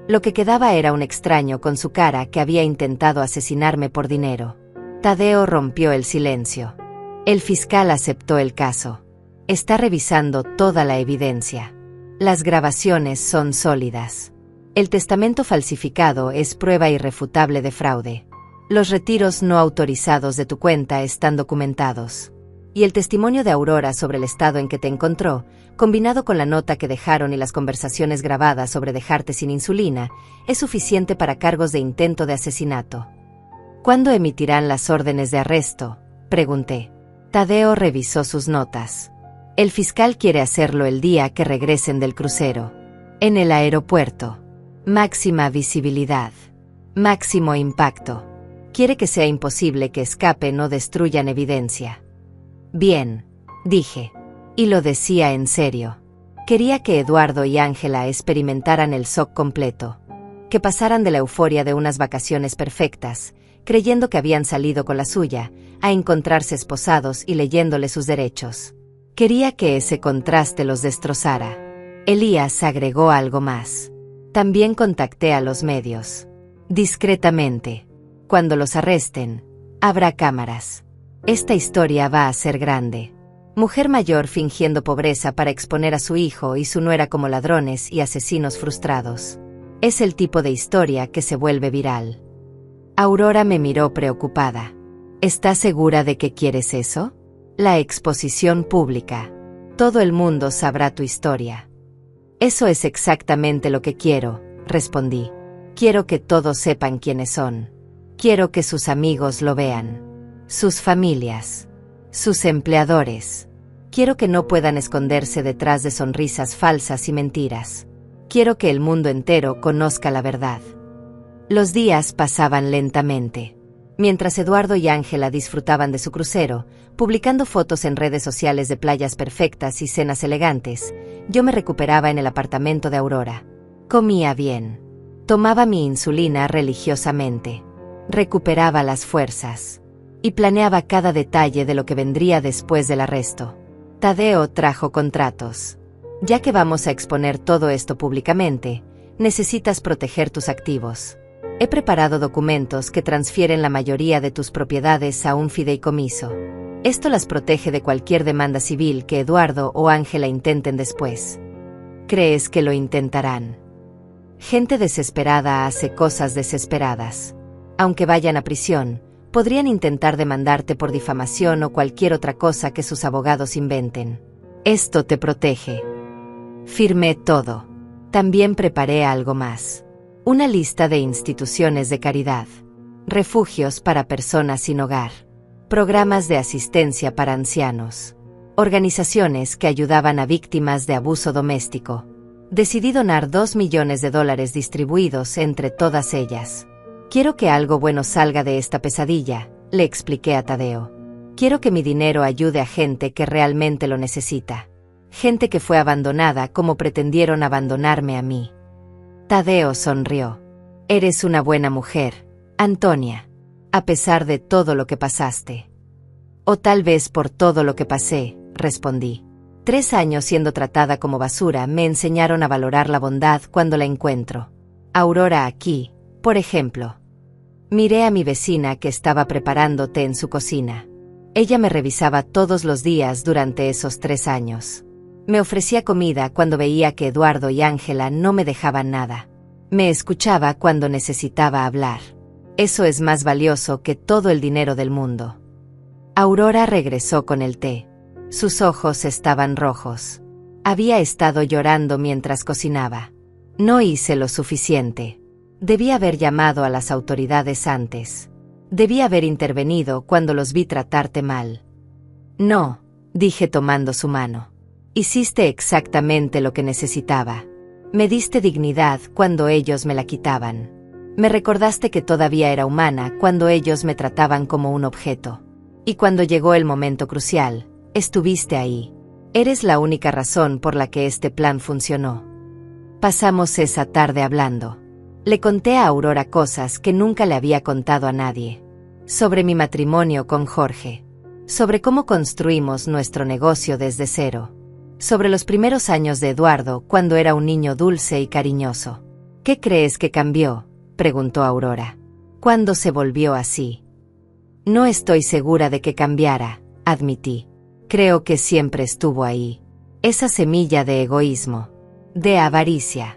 Lo que quedaba era un extraño con su cara que había intentado asesinarme por dinero. Tadeo rompió el silencio. El fiscal aceptó el caso. Está revisando toda la evidencia. Las grabaciones son sólidas. El testamento falsificado es prueba irrefutable de fraude. Los retiros no autorizados de tu cuenta están documentados. Y el testimonio de Aurora sobre el estado en que te encontró, combinado con la nota que dejaron y las conversaciones grabadas sobre dejarte sin insulina, es suficiente para cargos de intento de asesinato. ¿Cuándo emitirán las órdenes de arresto?, pregunté. Tadeo revisó sus notas. El fiscal quiere hacerlo el día que regresen del crucero. En el aeropuerto. Máxima visibilidad. Máximo impacto. Quiere que sea imposible que escapen o destruyan evidencia. Bien, dije. Y lo decía en serio. Quería que Eduardo y Ángela experimentaran el shock completo. Que pasaran de la euforia de unas vacaciones perfectas, creyendo que habían salido con la suya, a encontrarse esposados y leyéndole sus derechos. Quería que ese contraste los destrozara. Elías agregó algo más. También contacté a los medios. Discretamente. Cuando los arresten, habrá cámaras. Esta historia va a ser grande. Mujer mayor fingiendo pobreza para exponer a su hijo y su nuera como ladrones y asesinos frustrados. Es el tipo de historia que se vuelve viral. Aurora me miró preocupada. ¿Estás segura de que quieres eso? La exposición pública. Todo el mundo sabrá tu historia. Eso es exactamente lo que quiero, respondí. Quiero que todos sepan quiénes son. Quiero que sus amigos lo vean. Sus familias. Sus empleadores. Quiero que no puedan esconderse detrás de sonrisas falsas y mentiras. Quiero que el mundo entero conozca la verdad. Los días pasaban lentamente. Mientras Eduardo y Ángela disfrutaban de su crucero, publicando fotos en redes sociales de playas perfectas y cenas elegantes, yo me recuperaba en el apartamento de Aurora. Comía bien. Tomaba mi insulina religiosamente. Recuperaba las fuerzas. Y planeaba cada detalle de lo que vendría después del arresto. Tadeo trajo contratos. Ya que vamos a exponer todo esto públicamente, necesitas proteger tus activos. He preparado documentos que transfieren la mayoría de tus propiedades a un fideicomiso. Esto las protege de cualquier demanda civil que Eduardo o Ángela intenten después. ¿Crees que lo intentarán? Gente desesperada hace cosas desesperadas. Aunque vayan a prisión, podrían intentar demandarte por difamación o cualquier otra cosa que sus abogados inventen. Esto te protege. Firmé todo. También preparé algo más. Una lista de instituciones de caridad, refugios para personas sin hogar, programas de asistencia para ancianos, organizaciones que ayudaban a víctimas de abuso doméstico. Decidí donar $2 millones distribuidos entre todas ellas. Quiero que algo bueno salga de esta pesadilla, le expliqué a Tadeo. Quiero que mi dinero ayude a gente que realmente lo necesita. Gente que fue abandonada como pretendieron abandonarme a mí. Tadeo sonrió. Eres una buena mujer, Antonia. A pesar de todo lo que pasaste. O tal vez por todo lo que pasé, respondí. 3 años siendo tratada como basura me enseñaron a valorar la bondad cuando la encuentro. Aurora aquí, por ejemplo. Miré a mi vecina que estaba preparando té en su cocina. Ella me revisaba todos los días durante esos 3 años. Me ofrecía comida cuando veía que Eduardo y Ángela no me dejaban nada. Me escuchaba cuando necesitaba hablar. Eso es más valioso que todo el dinero del mundo. Aurora regresó con el té. Sus ojos estaban rojos. Había estado llorando mientras cocinaba. No hice lo suficiente. Debí haber llamado a las autoridades antes. Debí haber intervenido cuando los vi tratarte mal. No, dije tomando su mano. Hiciste exactamente lo que necesitaba. Me diste dignidad cuando ellos me la quitaban. Me recordaste que todavía era humana cuando ellos me trataban como un objeto. Y cuando llegó el momento crucial, estuviste ahí. Eres la única razón por la que este plan funcionó. Pasamos esa tarde hablando. Le conté a Aurora cosas que nunca le había contado a nadie. Sobre mi matrimonio con Jorge. Sobre cómo construimos nuestro negocio desde cero. Sobre los primeros años de Eduardo cuando era un niño dulce y cariñoso. ¿Qué crees que cambió?, preguntó Aurora. ¿Cuándo se volvió así? No estoy segura de que cambiara, admití. Creo que siempre estuvo ahí. Esa semilla de egoísmo. De avaricia.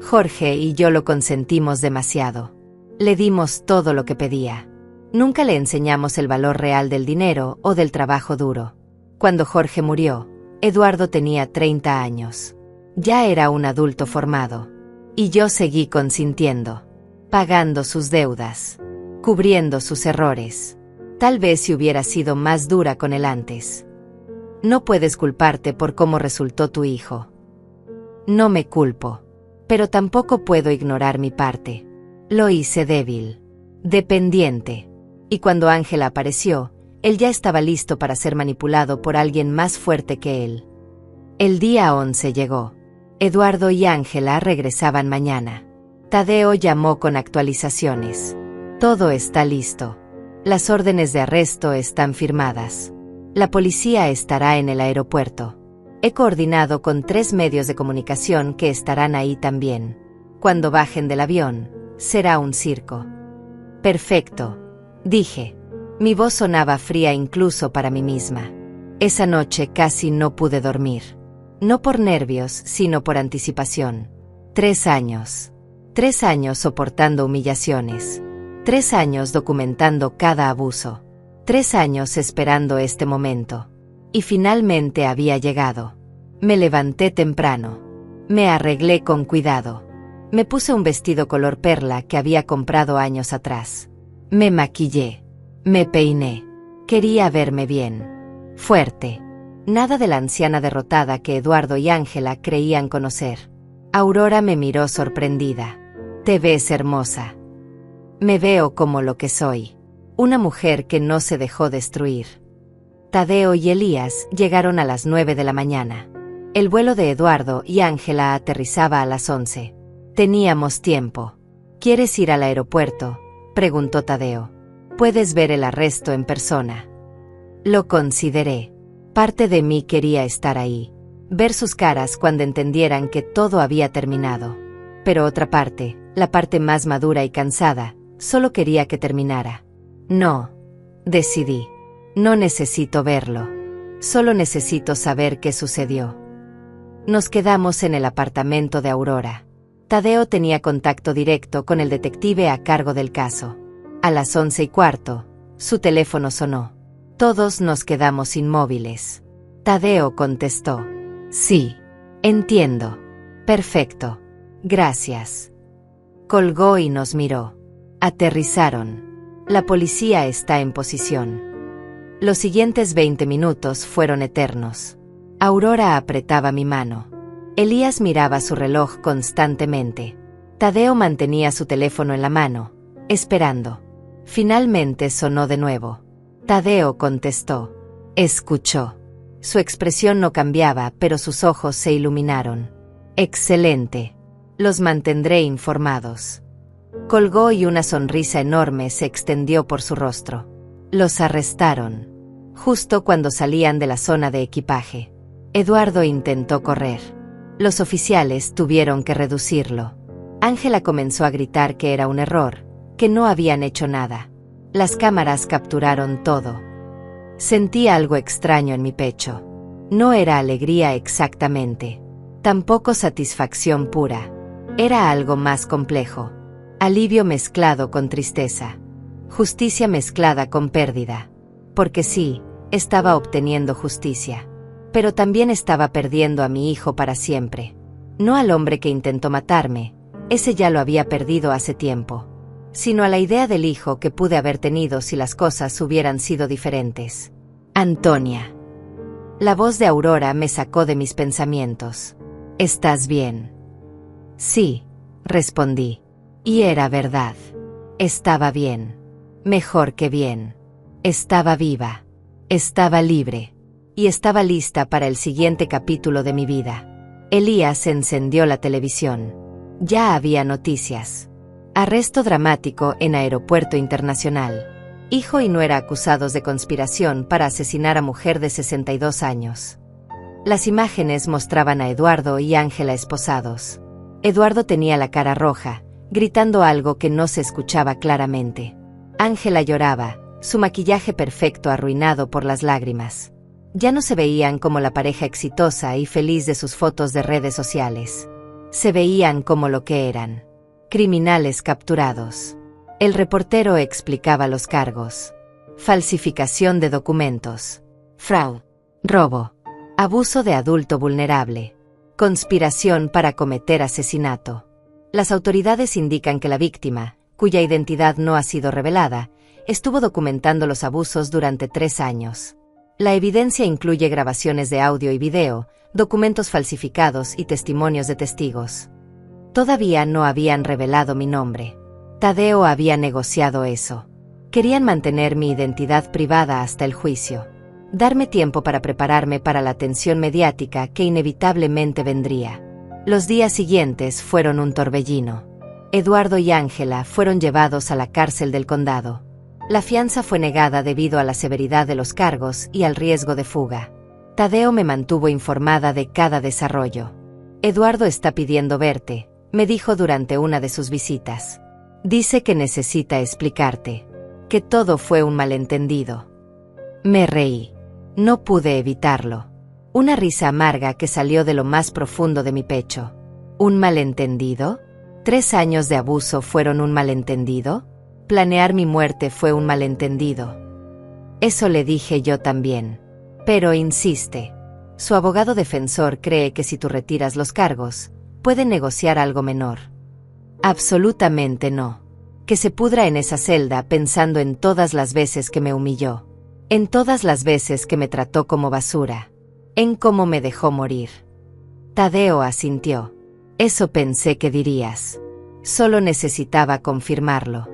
Jorge y yo lo consentimos demasiado. Le dimos todo lo que pedía. Nunca le enseñamos el valor real del dinero o del trabajo duro. Cuando Jorge murió, Eduardo tenía 30 años. Ya era un adulto formado. Y yo seguí consintiendo. Pagando sus deudas. Cubriendo sus errores. Tal vez si hubiera sido más dura con él antes. No puedes culparte por cómo resultó tu hijo. No me culpo. Pero tampoco puedo ignorar mi parte. Lo hice débil. Dependiente. Y cuando Ángela apareció, él ya estaba listo para ser manipulado por alguien más fuerte que él. El día 11 llegó. Eduardo y Ángela regresaban mañana. Tadeo llamó con actualizaciones. Todo está listo. Las órdenes de arresto están firmadas. La policía estará en el aeropuerto. He coordinado con 3 medios de comunicación que estarán ahí también. Cuando bajen del avión, será un circo. Perfecto, dije. Mi voz sonaba fría incluso para mí misma. Esa noche casi no pude dormir. No por nervios, sino por anticipación. 3 años. 3 años soportando humillaciones. 3 años documentando cada abuso. 3 años esperando este momento. Y finalmente había llegado. Me levanté temprano. Me arreglé con cuidado. Me puse un vestido color perla que había comprado años atrás. Me maquillé. Me peiné. Quería verme bien. Fuerte. Nada de la anciana derrotada que Eduardo y Ángela creían conocer. Aurora me miró sorprendida. Te ves hermosa. Me veo como lo que soy. Una mujer que no se dejó destruir. Tadeo y Elías llegaron a las 9 de la mañana. El vuelo de Eduardo y Ángela aterrizaba a las 11. Teníamos tiempo. ¿Quieres ir al aeropuerto?, preguntó Tadeo. Puedes ver el arresto en persona. Lo consideré. Parte de mí quería estar ahí. Ver sus caras cuando entendieran que todo había terminado. Pero otra parte, la parte más madura y cansada, solo quería que terminara. No, decidí. No necesito verlo. Solo necesito saber qué sucedió. Nos quedamos en el apartamento de Aurora. Tadeo tenía contacto directo con el detective a cargo del caso. A las 11:15, su teléfono sonó. Todos nos quedamos inmóviles. Tadeo contestó. Sí. Entiendo. Perfecto. Gracias. Colgó y nos miró. Aterrizaron. La policía está en posición. Los siguientes 20 minutos fueron eternos. Aurora apretaba mi mano. Elías miraba su reloj constantemente. Tadeo mantenía su teléfono en la mano, esperando. Finalmente sonó de nuevo. Tadeo contestó. Escuchó. Su expresión no cambiaba, pero sus ojos se iluminaron. Excelente. Los mantendré informados. Colgó y una sonrisa enorme se extendió por su rostro. Los arrestaron. Justo cuando salían de la zona de equipaje. Eduardo intentó correr. Los oficiales tuvieron que reducirlo. Ángela comenzó a gritar que era un error, que no habían hecho nada. Las cámaras capturaron todo. Sentí algo extraño en mi pecho. No era alegría exactamente. Tampoco satisfacción pura. Era algo más complejo. Alivio mezclado con tristeza. Justicia mezclada con pérdida. Porque sí, estaba obteniendo justicia. Pero también estaba perdiendo a mi hijo para siempre. No al hombre que intentó matarme, ese ya lo había perdido hace tiempo. Sino a la idea del hijo que pude haber tenido si las cosas hubieran sido diferentes. Antonia. La voz de Aurora me sacó de mis pensamientos. ¿Estás bien? Sí, respondí. Y era verdad. Estaba bien. Mejor que bien. Estaba viva. Estaba libre. Y estaba lista para el siguiente capítulo de mi vida. Elías encendió la televisión. Ya había noticias. Arresto dramático en Aeropuerto Internacional. Hijo y nuera acusados de conspiración para asesinar a mujer de 62 años. Las imágenes mostraban a Eduardo y Ángela esposados. Eduardo tenía la cara roja, gritando algo que no se escuchaba claramente. Ángela lloraba, su maquillaje perfecto arruinado por las lágrimas. Ya no se veían como la pareja exitosa y feliz de sus fotos de redes sociales. Se veían como lo que eran. Criminales capturados. El reportero explicaba los cargos. Falsificación de documentos. Fraude. Robo. Abuso de adulto vulnerable. Conspiración para cometer asesinato. Las autoridades indican que la víctima, cuya identidad no ha sido revelada, estuvo documentando los abusos durante 3 años. La evidencia incluye grabaciones de audio y video, documentos falsificados y testimonios de testigos. Todavía no habían revelado mi nombre. Tadeo había negociado eso. Querían mantener mi identidad privada hasta el juicio. Darme tiempo para prepararme para la atención mediática que inevitablemente vendría. Los días siguientes fueron un torbellino. Eduardo y Ángela fueron llevados a la cárcel del condado. La fianza fue negada debido a la severidad de los cargos y al riesgo de fuga. Tadeo me mantuvo informada de cada desarrollo. Eduardo está pidiendo verte, me dijo durante una de sus visitas. Dice que necesita explicarte. Que todo fue un malentendido. Me reí. No pude evitarlo. Una risa amarga que salió de lo más profundo de mi pecho. ¿Un malentendido? ¿3 años de abuso fueron un malentendido? Planear mi muerte fue un malentendido. Eso le dije yo también. Pero insiste. Su abogado defensor cree que si tú retiras los cargos, puede negociar algo menor. Absolutamente no. Que se pudra en esa celda pensando en todas las veces que me humilló. En todas las veces que me trató como basura. En cómo me dejó morir. Tadeo asintió. Eso pensé que dirías. Solo necesitaba confirmarlo.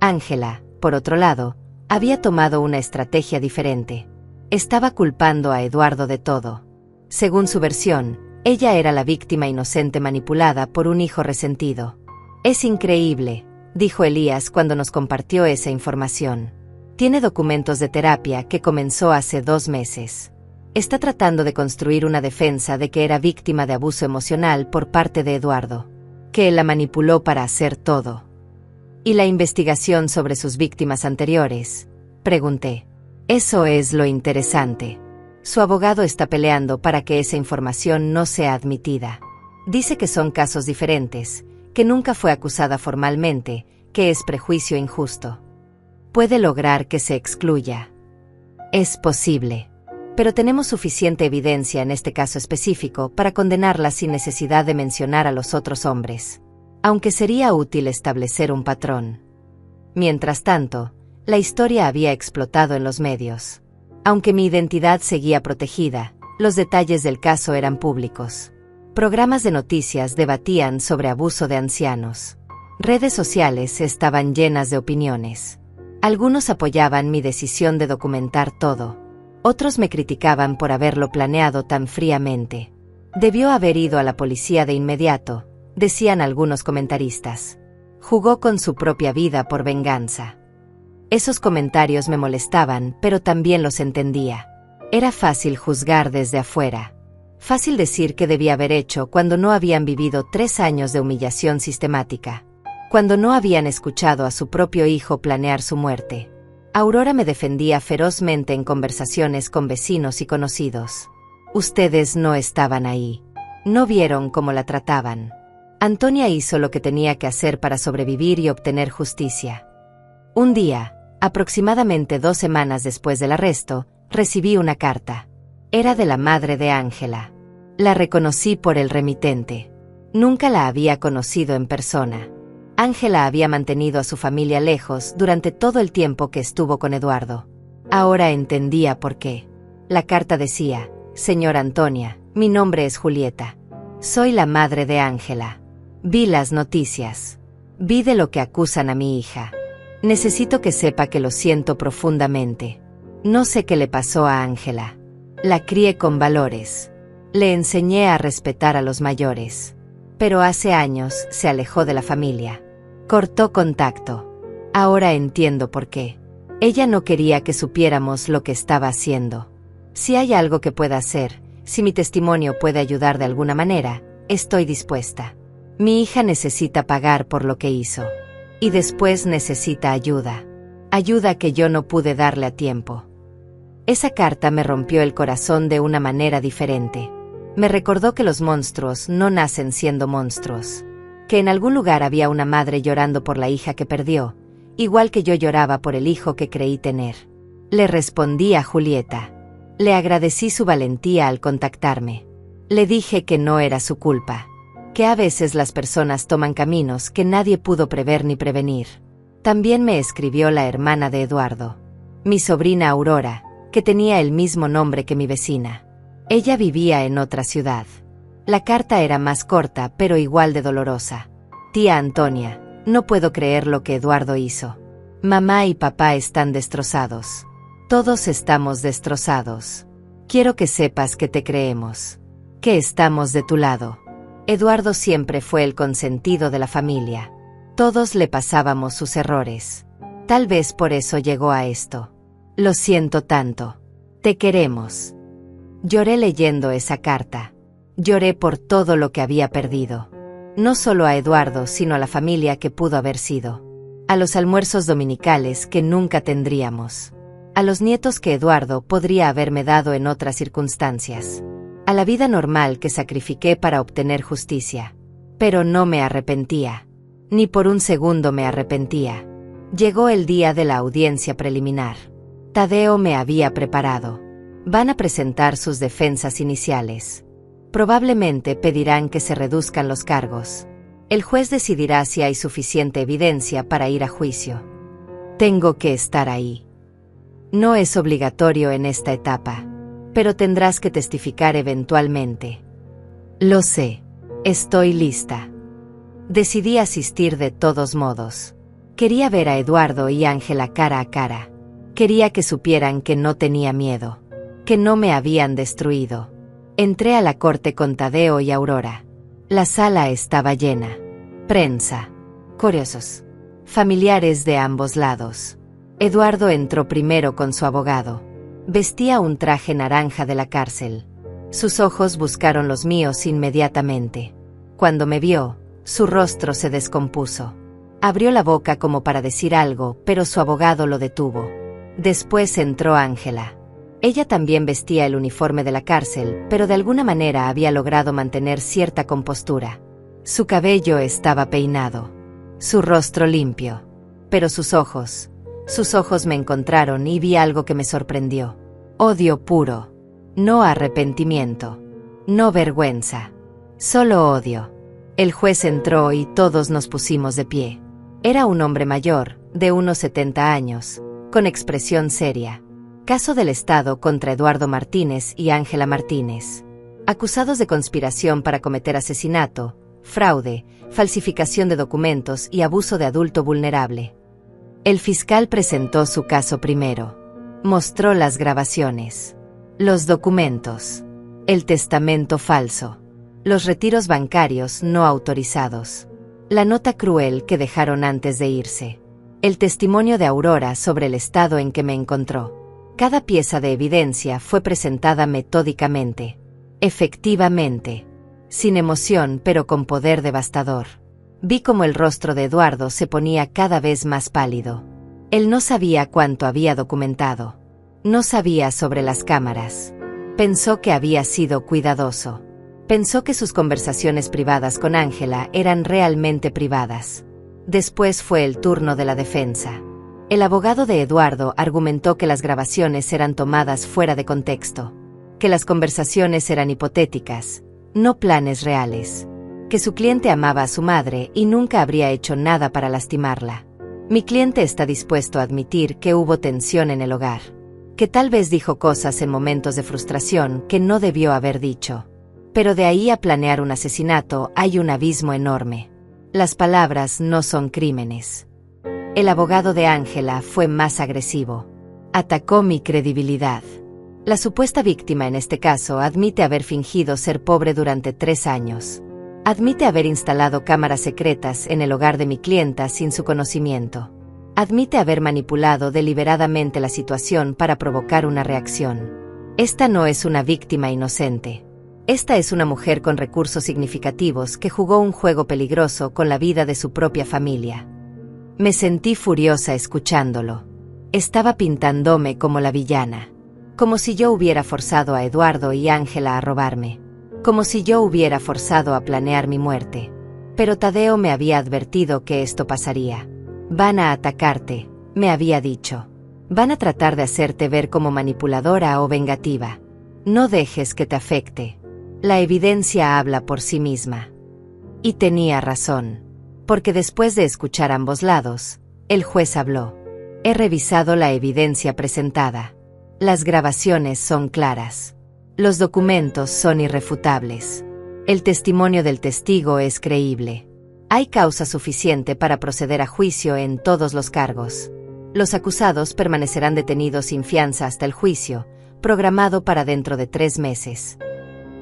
Ángela, por otro lado, había tomado una estrategia diferente. Estaba culpando a Eduardo de todo. Según su versión, ella era la víctima inocente manipulada por un hijo resentido. Es increíble, dijo Elías cuando nos compartió esa información. Tiene documentos de terapia que comenzó hace 2 meses. Está tratando de construir una defensa de que era víctima de abuso emocional por parte de Eduardo. Que él la manipuló para hacer todo. ¿Y la investigación sobre sus víctimas anteriores? Pregunté. Eso es lo interesante. Su abogado está peleando para que esa información no sea admitida. Dice que son casos diferentes, que nunca fue acusada formalmente, que es prejuicio injusto. Puede lograr que se excluya. Es posible. Pero tenemos suficiente evidencia en este caso específico para condenarla sin necesidad de mencionar a los otros hombres. Aunque sería útil establecer un patrón. Mientras tanto, la historia había explotado en los medios. Aunque mi identidad seguía protegida, los detalles del caso eran públicos. Programas de noticias debatían sobre abuso de ancianos. Redes sociales estaban llenas de opiniones. Algunos apoyaban mi decisión de documentar todo. Otros me criticaban por haberlo planeado tan fríamente. Debió haber ido a la policía de inmediato, decían algunos comentaristas. Jugó con su propia vida por venganza. Esos comentarios me molestaban, pero también los entendía. Era fácil juzgar desde afuera. Fácil decir qué debía haber hecho cuando no habían vivido 3 años de humillación sistemática. Cuando no habían escuchado a su propio hijo planear su muerte. Aurora me defendía ferozmente en conversaciones con vecinos y conocidos. Ustedes no estaban ahí. No vieron cómo la trataban. Antonia hizo lo que tenía que hacer para sobrevivir y obtener justicia. Un día, aproximadamente 2 semanas después del arresto, recibí una carta. Era de la madre de Ángela. La reconocí por el remitente. Nunca la había conocido en persona. Ángela había mantenido a su familia lejos durante todo el tiempo que estuvo con Eduardo. Ahora entendía por qué. La carta decía: Señora Antonia, mi nombre es Julieta. Soy la madre de Ángela. Vi las noticias. Vi de lo que acusan a mi hija. Necesito que sepa que lo siento profundamente. No sé qué le pasó a Ángela. La crié con valores. Le enseñé a respetar a los mayores. Pero hace años se alejó de la familia. Cortó contacto. Ahora entiendo por qué. Ella no quería que supiéramos lo que estaba haciendo. Si hay algo que pueda hacer, si mi testimonio puede ayudar de alguna manera, estoy dispuesta. Mi hija necesita pagar por lo que hizo. Y después necesita ayuda. Ayuda que yo no pude darle a tiempo. Esa carta me rompió el corazón de una manera diferente. Me recordó que los monstruos no nacen siendo monstruos. Que en algún lugar había una madre llorando por la hija que perdió, igual que yo lloraba por el hijo que creí tener. Le respondí a Julieta. Le agradecí su valentía al contactarme. Le dije que no era su culpa. Que a veces las personas toman caminos que nadie pudo prever ni prevenir. También me escribió la hermana de Eduardo. Mi sobrina Aurora, que tenía el mismo nombre que mi vecina. Ella vivía en otra ciudad. La carta era más corta, pero igual de dolorosa. Tía Antonia, no puedo creer lo que Eduardo hizo. Mamá y papá están destrozados. Todos estamos destrozados. Quiero que sepas que te creemos. Que estamos de tu lado. Eduardo siempre fue el consentido de la familia. Todos le pasábamos sus errores. Tal vez por eso llegó a esto. Lo siento tanto. Te queremos. Lloré leyendo esa carta. Lloré por todo lo que había perdido. No solo a Eduardo, sino a la familia que pudo haber sido. A los almuerzos dominicales que nunca tendríamos. A los nietos que Eduardo podría haberme dado en otras circunstancias. A la vida normal que sacrifiqué para obtener justicia. Pero no me arrepentía. Ni por un segundo me arrepentía. Llegó el día de la audiencia preliminar. Tadeo me había preparado. Van a presentar sus defensas iniciales. Probablemente pedirán que se reduzcan los cargos. El juez decidirá si hay suficiente evidencia para ir a juicio. Tengo que estar ahí. No es obligatorio en esta etapa, pero tendrás que testificar eventualmente. Lo sé. Estoy lista. Decidí asistir de todos modos. Quería ver a Eduardo y Ángela cara a cara. Quería que supieran que no tenía miedo. Que no me habían destruido. Entré a la corte con Tadeo y Aurora. La sala estaba llena. Prensa. Curiosos. Familiares de ambos lados. Eduardo entró primero con su abogado. Vestía un traje naranja de la cárcel. Sus ojos buscaron los míos inmediatamente. Cuando me vio, su rostro se descompuso. Abrió la boca como para decir algo, pero su abogado lo detuvo. Después entró Ángela. Ella también vestía el uniforme de la cárcel, pero de alguna manera había logrado mantener cierta compostura. Su cabello estaba peinado. Su rostro limpio. Pero sus ojos me encontraron y vi algo que me sorprendió. Odio puro. No arrepentimiento. No vergüenza. Solo odio. El juez entró y todos nos pusimos de pie. Era un hombre mayor, de unos 70 años, con expresión seria. Caso del Estado contra Eduardo Martínez y Ángela Martínez. Acusados de conspiración para cometer asesinato, fraude, falsificación de documentos y abuso de adulto vulnerable. El fiscal presentó su caso primero. Mostró las grabaciones, los documentos, el testamento falso, los retiros bancarios no autorizados, La nota cruel que dejaron antes de irse. El testimonio de Aurora sobre el estado en que me encontró. Cada pieza de evidencia fue presentada metódicamente. Efectivamente. Sin emoción, pero con poder devastador. Vi cómo el rostro de Eduardo se ponía cada vez más pálido. Él no sabía cuánto había documentado. No sabía sobre las cámaras. Pensó que había sido cuidadoso. Pensó que sus conversaciones privadas con Ángela eran realmente privadas. Después fue el turno de la defensa. El abogado de Eduardo argumentó que las grabaciones eran tomadas fuera de contexto, que las conversaciones eran hipotéticas, no planes reales, que su cliente amaba a su madre y nunca habría hecho nada para lastimarla. Mi cliente está dispuesto a admitir que hubo tensión en el hogar, que tal vez dijo cosas en momentos de frustración que no debió haber dicho. Pero de ahí a planear un asesinato hay un abismo enorme. Las palabras no son crímenes. El abogado de Ángela fue más agresivo. Atacó mi credibilidad. La supuesta víctima en este caso admite haber fingido ser pobre durante 3 años. Admite haber instalado cámaras secretas en el hogar de mi clienta sin su conocimiento. Admite haber manipulado deliberadamente la situación para provocar una reacción. Esta no es una víctima inocente. Esta es una mujer con recursos significativos que jugó un juego peligroso con la vida de su propia familia. Me sentí furiosa escuchándolo. Estaba pintándome como la villana. Como si yo hubiera forzado a Eduardo y Ángela a robarme. Como si yo hubiera forzado a planear mi muerte. Pero Tadeo me había advertido que esto pasaría. Van a atacarte, me había dicho. Van a tratar de hacerte ver como manipuladora o vengativa. No dejes que te afecte. La evidencia habla por sí misma. Y tenía razón. Porque después de escuchar ambos lados, el juez habló. He revisado la evidencia presentada. Las grabaciones son claras. Los documentos son irrefutables. El testimonio del testigo es creíble. Hay causa suficiente para proceder a juicio en todos los cargos. Los acusados permanecerán detenidos sin fianza hasta el juicio, programado para dentro de 3 meses.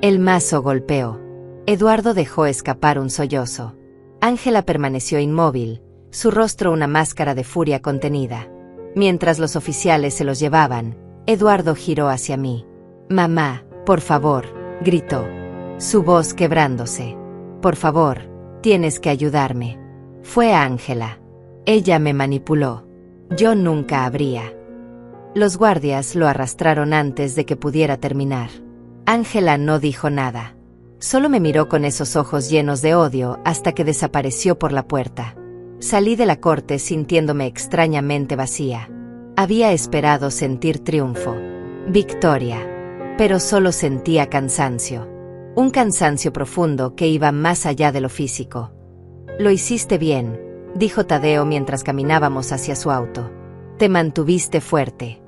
El mazo golpeó. Eduardo dejó escapar un sollozo. Ángela permaneció inmóvil, su rostro una máscara de furia contenida. Mientras los oficiales se los llevaban, Eduardo giró hacia mí. «Mamá, por favor», gritó, su voz quebrándose. «Por favor, tienes que ayudarme». Fue Ángela. Ella me manipuló. Yo nunca habría. Los guardias lo arrastraron antes de que pudiera terminar. Ángela no dijo nada. Solo me miró con esos ojos llenos de odio hasta que desapareció por la puerta. Salí de la corte sintiéndome extrañamente vacía. Había esperado sentir triunfo, victoria, pero solo sentía cansancio. Un cansancio profundo que iba más allá de lo físico. «Lo hiciste bien», dijo Tadeo mientras caminábamos hacia su auto. «Te mantuviste fuerte».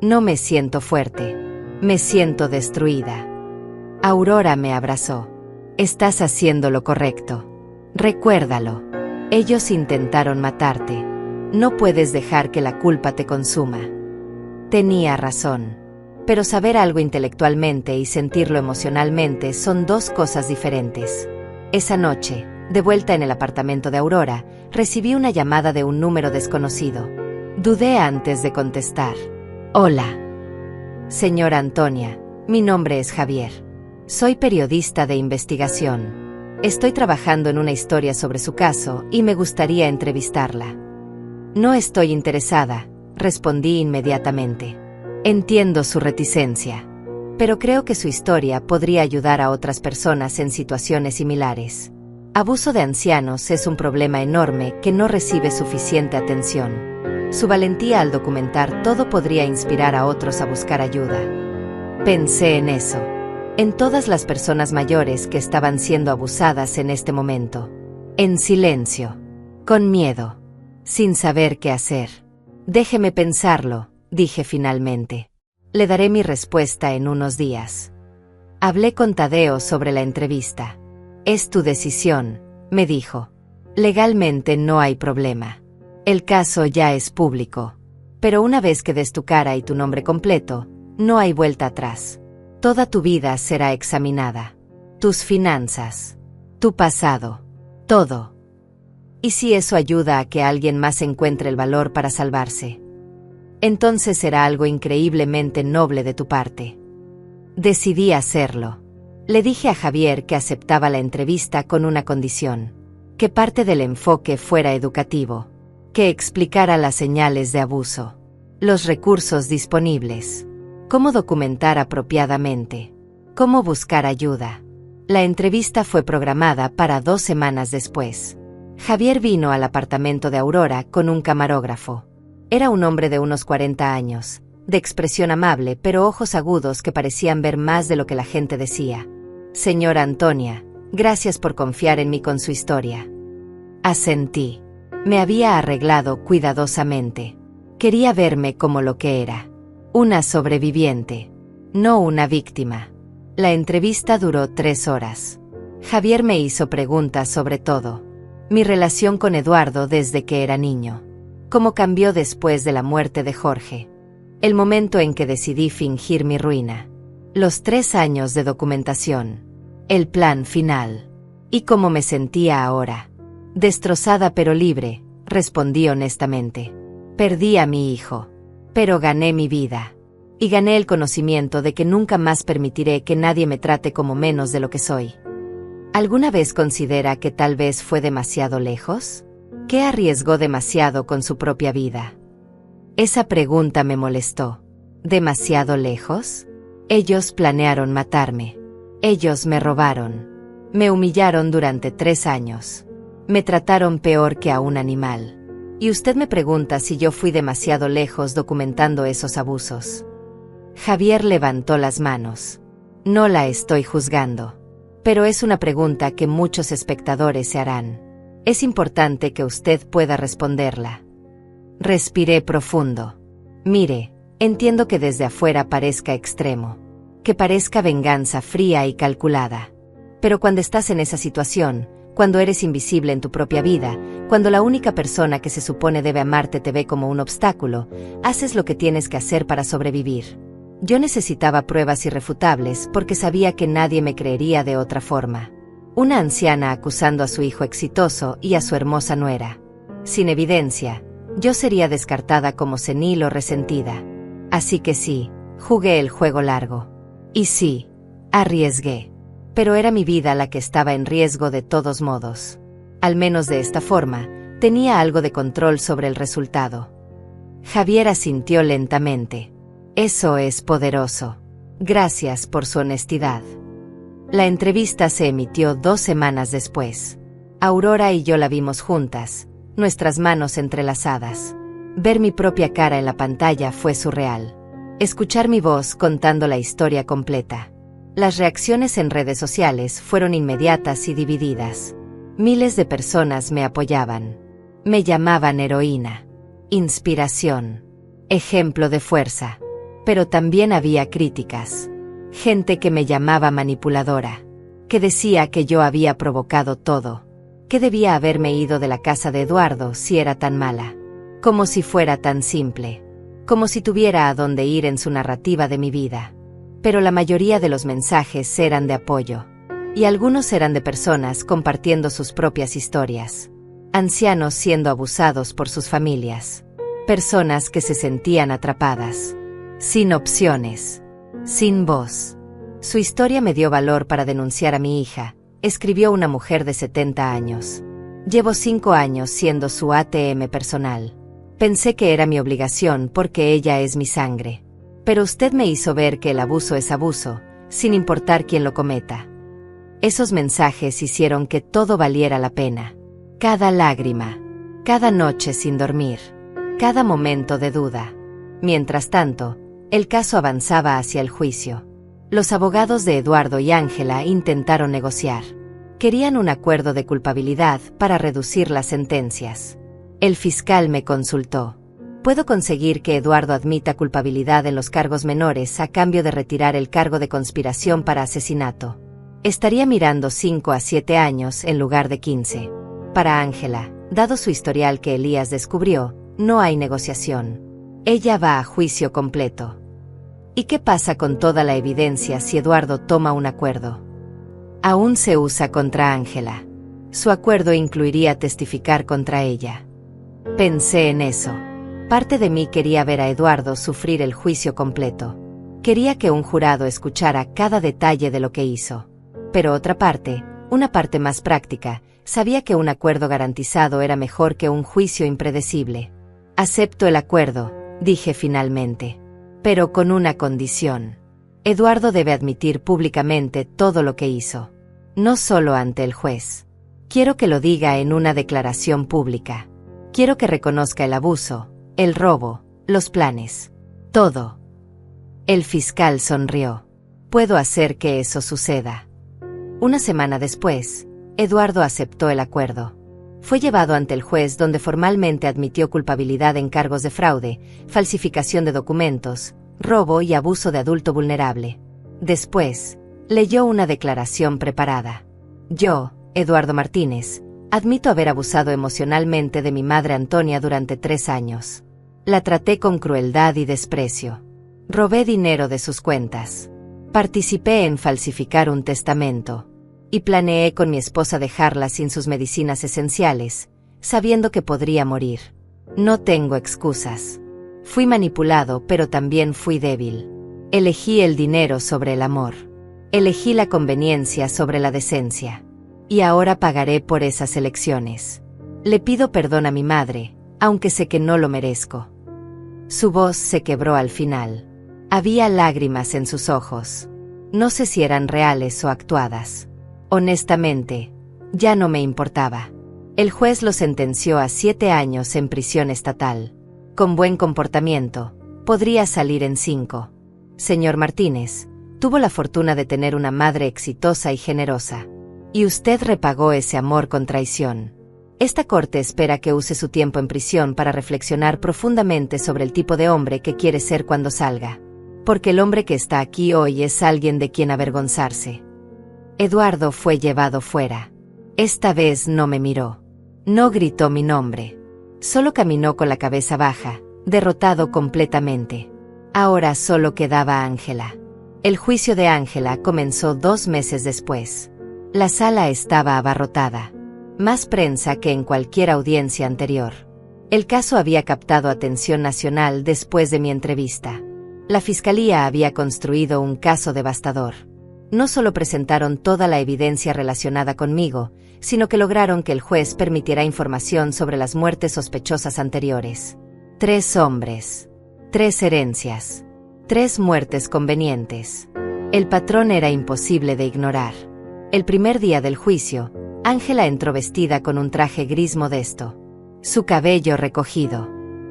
«No me siento fuerte. Me siento destruida». Aurora me abrazó. «Estás haciendo lo correcto. Recuérdalo. Ellos intentaron matarte. No puedes dejar que la culpa te consuma». Tenía razón. Pero saber algo intelectualmente y sentirlo emocionalmente son 2 cosas diferentes. Esa noche, de vuelta en el apartamento de Aurora, recibí una llamada de un número desconocido. Dudé antes de contestar. «Hola. Señora Antonia, mi nombre es Javier. Soy periodista de investigación. Estoy trabajando en una historia sobre su caso y me gustaría entrevistarla». «No estoy interesada», respondí inmediatamente. Entiendo su reticencia. Pero creo que su historia podría ayudar a otras personas en situaciones similares. Abuso de ancianos es un problema enorme que no recibe suficiente atención. Su valentía al documentar todo podría inspirar a otros a buscar ayuda. Pensé en eso. En todas las personas mayores que estaban siendo abusadas en este momento. En silencio. Con miedo. Sin saber qué hacer. «Déjeme pensarlo», dije finalmente. «Le daré mi respuesta en unos días». Hablé con Tadeo sobre la entrevista. «Es tu decisión», me dijo. «Legalmente no hay problema. El caso ya es público. Pero una vez que des tu cara y tu nombre completo, no hay vuelta atrás. Toda tu vida será examinada. Tus finanzas. Tu pasado. Todo. ¿Y si eso ayuda a que alguien más encuentre el valor para salvarse? Entonces será algo increíblemente noble de tu parte. Decidí hacerlo. Le dije a Javier que aceptaba la entrevista con una condición: que parte del enfoque fuera educativo, que explicara las señales de abuso, los recursos disponibles, cómo documentar apropiadamente, cómo buscar ayuda. La entrevista fue programada para 2 semanas después. Javier vino al apartamento de Aurora con un camarógrafo. Era un hombre de unos 40 años, de expresión amable pero ojos agudos que parecían ver más de lo que la gente decía. Señora Antonia, gracias por confiar en mí con su historia. Asentí. Me había arreglado cuidadosamente. Quería verme como lo que era: una sobreviviente, no una víctima. La entrevista duró 3 horas. Javier me hizo preguntas sobre todo. Mi relación con Eduardo desde que era niño. Cómo cambió después de la muerte de Jorge. El momento en que decidí fingir mi ruina. Los 3 años de documentación. El plan final. Y cómo me sentía ahora. Destrozada pero libre, respondí honestamente. Perdí a mi hijo. Pero gané mi vida. Y gané el conocimiento de que nunca más permitiré que nadie me trate como menos de lo que soy. ¿Alguna vez considera que tal vez fue demasiado lejos? ¿Qué arriesgó demasiado con su propia vida? Esa pregunta me molestó. ¿Demasiado lejos? Ellos planearon matarme. Ellos me robaron. Me humillaron durante 3 años. Me trataron peor que a un animal. Y usted me pregunta si yo fui demasiado lejos documentando esos abusos. Javier levantó las manos. No la estoy juzgando. Pero es una pregunta que muchos espectadores se harán. Es importante que usted pueda responderla. Respiré profundo. Mire, entiendo que desde afuera parezca extremo. Que parezca venganza fría y calculada. Pero cuando estás en esa situación, cuando eres invisible en tu propia vida, cuando la única persona que se supone debe amarte te ve como un obstáculo, haces lo que tienes que hacer para sobrevivir. Yo necesitaba pruebas irrefutables porque sabía que nadie me creería de otra forma. Una anciana acusando a su hijo exitoso y a su hermosa nuera. Sin evidencia, yo sería descartada como senil o resentida. Así que sí, jugué el juego largo. Y sí, arriesgué. Pero era mi vida la que estaba en riesgo de todos modos. Al menos de esta forma, tenía algo de control sobre el resultado. Javier asintió lentamente. Eso es poderoso. Gracias por su honestidad. La entrevista se emitió 2 semanas después. Aurora y yo la vimos juntas, nuestras manos entrelazadas. Ver mi propia cara en la pantalla fue surreal. Escuchar mi voz contando la historia completa. Las reacciones en redes sociales fueron inmediatas y divididas. Miles de personas me apoyaban. Me llamaban heroína, inspiración, ejemplo de fuerza. Pero también había críticas. Gente que me llamaba manipuladora. Que decía que yo había provocado todo. Que debía haberme ido de la casa de Eduardo si era tan mala. Como si fuera tan simple. Como si tuviera a dónde ir en su narrativa de mi vida. Pero la mayoría de los mensajes eran de apoyo. Y algunos eran de personas compartiendo sus propias historias. Ancianos siendo abusados por sus familias. Personas que se sentían atrapadas. Sin opciones. Sin voz. Su historia me dio valor para denunciar a mi hija, escribió una mujer de 70 años. Llevo 5 años siendo su ATM personal. Pensé que era mi obligación porque ella es mi sangre. Pero usted me hizo ver que el abuso es abuso, sin importar quién lo cometa. Esos mensajes hicieron que todo valiera la pena. Cada lágrima. Cada noche sin dormir. Cada momento de duda. Mientras tanto, el caso avanzaba hacia el juicio. Los abogados de Eduardo y Ángela intentaron negociar. Querían un acuerdo de culpabilidad para reducir las sentencias. El fiscal me consultó. ¿Puedo conseguir que Eduardo admita culpabilidad en los cargos menores a cambio de retirar el cargo de conspiración para asesinato? Estaría mirando 5 a 7 años en lugar de 15. Para Ángela, dado su historial que Elías descubrió, no hay negociación. Ella va a juicio completo. ¿Y qué pasa con toda la evidencia si Eduardo toma un acuerdo? Aún se usa contra Ángela. Su acuerdo incluiría testificar contra ella. Pensé en eso. Parte de mí quería ver a Eduardo sufrir el juicio completo. Quería que un jurado escuchara cada detalle de lo que hizo. Pero otra parte, una parte más práctica, sabía que un acuerdo garantizado era mejor que un juicio impredecible. Acepto el acuerdo, dije finalmente. Pero con una condición. Eduardo debe admitir públicamente todo lo que hizo. No solo ante el juez. Quiero que lo diga en una declaración pública. Quiero que reconozca el abuso, el robo, los planes. Todo. El fiscal sonrió. Puedo hacer que eso suceda. Una semana después, Eduardo aceptó el acuerdo. Fue llevado ante el juez donde formalmente admitió culpabilidad en cargos de fraude, falsificación de documentos, robo y abuso de adulto vulnerable. Después, leyó una declaración preparada. Yo, Eduardo Martínez, admito haber abusado emocionalmente de mi madre Antonia durante 3 años. La traté con crueldad y desprecio. Robé dinero de sus cuentas. Participé en falsificar un testamento. Y planeé con mi esposa dejarla sin sus medicinas esenciales, sabiendo que podría morir. No tengo excusas. Fui manipulado, pero también fui débil. Elegí el dinero sobre el amor. Elegí la conveniencia sobre la decencia. Y ahora pagaré por esas elecciones. Le pido perdón a mi madre, aunque sé que no lo merezco. Su voz se quebró al final. Había lágrimas en sus ojos. No sé si eran reales o actuadas. Honestamente, ya no me importaba. El juez lo sentenció a 7 años en prisión estatal. Con buen comportamiento, podría salir en 5. Señor Martínez, tuvo la fortuna de tener una madre exitosa y generosa. Y usted repagó ese amor con traición. Esta corte espera que use su tiempo en prisión para reflexionar profundamente sobre el tipo de hombre que quiere ser cuando salga. Porque el hombre que está aquí hoy es alguien de quien avergonzarse. Eduardo fue llevado fuera. Esta vez no me miró. No gritó mi nombre. Solo caminó con la cabeza baja, derrotado completamente. Ahora solo quedaba Ángela. El juicio de Ángela comenzó 2 meses después. La sala estaba abarrotada. Más prensa que en cualquier audiencia anterior. El caso había captado atención nacional después de mi entrevista. La fiscalía había construido un caso devastador. No solo presentaron toda la evidencia relacionada conmigo, sino que lograron que el juez permitiera información sobre las muertes sospechosas anteriores. 3 hombres. 3 herencias. 3 muertes convenientes. El patrón era imposible de ignorar. El primer día del juicio, Ángela entró vestida con un traje gris modesto. Su cabello recogido.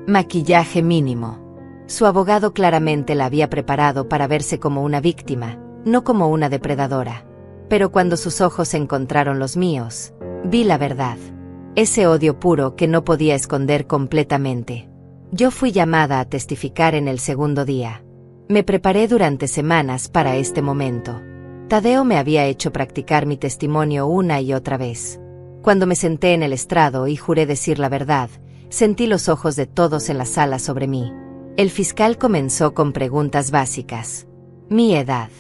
Maquillaje mínimo. Su abogado claramente la había preparado para verse como una víctima, no como una depredadora. Pero cuando sus ojos encontraron los míos, vi la verdad. Ese odio puro que no podía esconder completamente. Yo fui llamada a testificar en el segundo día. Me preparé durante semanas para este momento. Tadeo me había hecho practicar mi testimonio una y otra vez. Cuando me senté en el estrado y juré decir la verdad, sentí los ojos de todos en la sala sobre mí. El fiscal comenzó con preguntas básicas. Mi edad.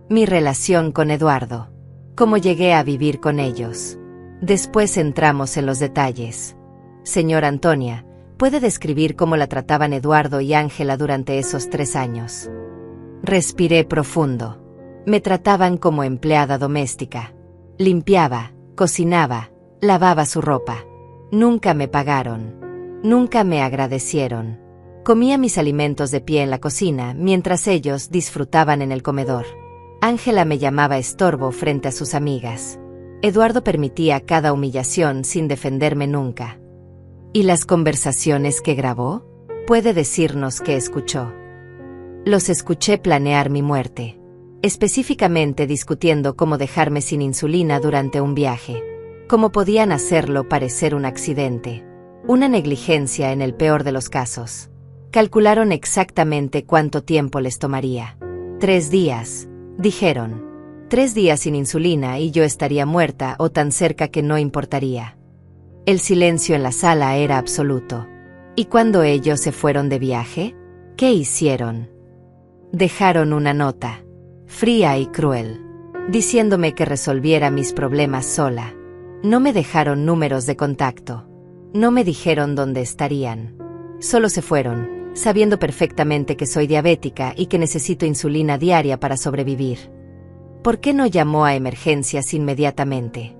Mi relación con Eduardo. Cómo llegué a vivir con ellos. Después entramos en los detalles. Señora Antonia, ¿puede describir cómo la trataban Eduardo y Ángela durante esos 3 años? Respiré profundo. Me trataban como empleada doméstica. Limpiaba, cocinaba, lavaba su ropa. Nunca me pagaron. Nunca me agradecieron. Comía mis alimentos de pie en la cocina mientras ellos disfrutaban en el comedor. Ángela me llamaba estorbo frente a sus amigas. Eduardo permitía cada humillación sin defenderme nunca. ¿Y las conversaciones que grabó? ¿Puede decirnos qué escuchó? Los escuché planear mi muerte. Específicamente discutiendo cómo dejarme sin insulina durante un viaje. Cómo podían hacerlo parecer un accidente. Una negligencia en el peor de los casos. Calcularon exactamente cuánto tiempo les tomaría. 3 días, dijeron. 3 días sin insulina y yo estaría muerta o tan cerca que no importaría. El silencio en la sala era absoluto. ¿Y cuando ellos se fueron de viaje? ¿Qué hicieron? Dejaron una nota, fría y cruel, diciéndome que resolviera mis problemas sola. No me dejaron números de contacto. No me dijeron dónde estarían. Solo se fueron, sabiendo perfectamente que soy diabética y que necesito insulina diaria para sobrevivir. ¿Por qué no llamó a emergencias inmediatamente?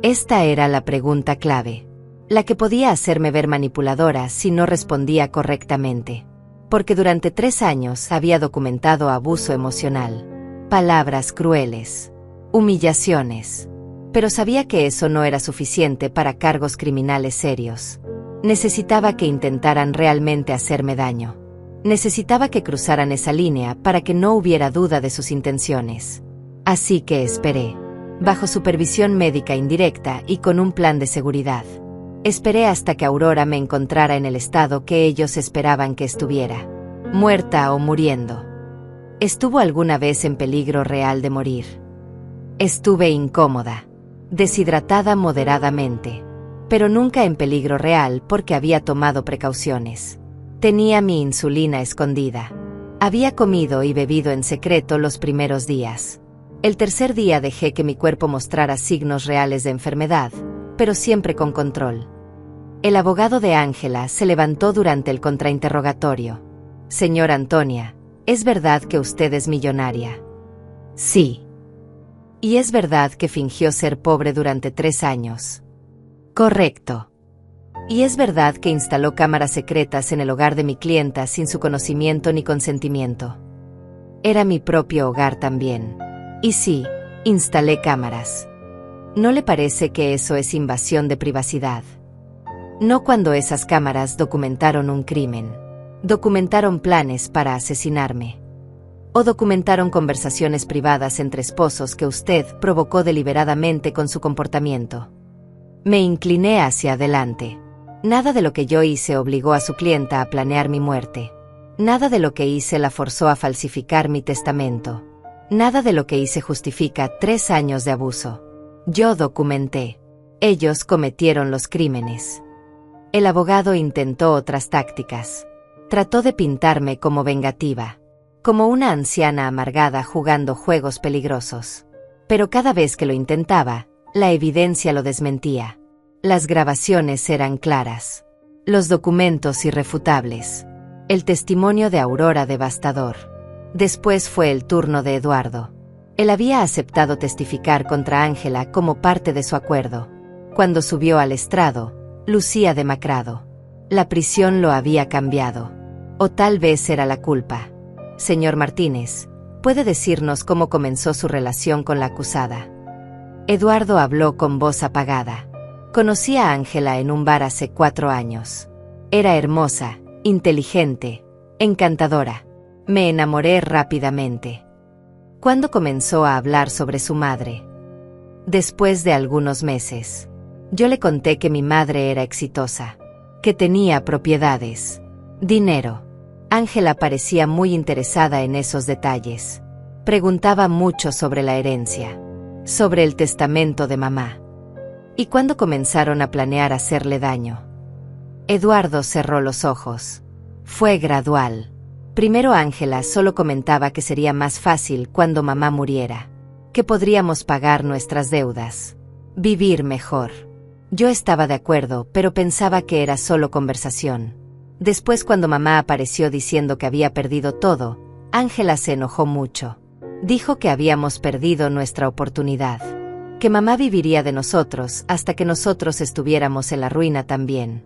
Esta era la pregunta clave, la que podía hacerme ver manipuladora si no respondía correctamente. Porque durante 3 años había documentado abuso emocional, palabras crueles, humillaciones. Pero sabía que eso no era suficiente para cargos criminales serios. Necesitaba que intentaran realmente hacerme daño. Necesitaba que cruzaran esa línea para que no hubiera duda de sus intenciones. Así que esperé, bajo supervisión médica indirecta y con un plan de seguridad. Esperé hasta que Aurora me encontrara en el estado que ellos esperaban que estuviera, muerta o muriendo. ¿Estuvo alguna vez en peligro real de morir? Estuve incómoda, deshidratada moderadamente, pero nunca en peligro real porque había tomado precauciones. Tenía mi insulina escondida. Había comido y bebido en secreto los primeros días. El tercer día dejé que mi cuerpo mostrara signos reales de enfermedad, pero siempre con control. El abogado de Ángela se levantó durante el contrainterrogatorio. Señora Antonia, ¿es verdad que usted es millonaria? Sí. ¿Y es verdad que fingió ser pobre durante 3 años? Correcto. ¿Y es verdad que instaló cámaras secretas en el hogar de mi clienta sin su conocimiento ni consentimiento? Era mi propio hogar también. Y sí, instalé cámaras. ¿No le parece que eso es invasión de privacidad? No cuando esas cámaras documentaron un crimen. Documentaron planes para asesinarme. O documentaron conversaciones privadas entre esposos que usted provocó deliberadamente con su comportamiento. Me incliné hacia adelante. Nada de lo que yo hice obligó a su clienta a planear mi muerte. Nada de lo que hice la forzó a falsificar mi testamento. Nada de lo que hice justifica 3 años de abuso. Yo documenté. Ellos cometieron los crímenes. El abogado intentó otras tácticas. Trató de pintarme como vengativa, como una anciana amargada jugando juegos peligrosos. Pero cada vez que lo intentaba, la evidencia lo desmentía. Las grabaciones eran claras. Los documentos irrefutables. El testimonio de Aurora devastador. Después fue el turno de Eduardo. Él había aceptado testificar contra Ángela como parte de su acuerdo. Cuando subió al estrado, lucía demacrado. La prisión lo había cambiado. O tal vez era la culpa. Señor Martínez, ¿puede decirnos cómo comenzó su relación con la acusada? Eduardo habló con voz apagada. Conocí a Ángela en un bar hace 4 años. Era hermosa, inteligente, encantadora. Me enamoré rápidamente. ¿Cuándo comenzó a hablar sobre su madre? Después de algunos meses. Yo le conté que mi madre era exitosa, que tenía propiedades, dinero. Ángela parecía muy interesada en esos detalles. Preguntaba mucho sobre la herencia, sobre el testamento de mamá. ¿Y cuándo comenzaron a planear hacerle daño? Eduardo cerró los ojos. Fue gradual. Primero Ángela solo comentaba que sería más fácil cuando mamá muriera, que podríamos pagar nuestras deudas, vivir mejor. Yo estaba de acuerdo, pero pensaba que era solo conversación. Después, cuando mamá apareció diciendo que había perdido todo, Ángela se enojó mucho. Dijo que habíamos perdido nuestra oportunidad, que mamá viviría de nosotros hasta que nosotros estuviéramos en la ruina también.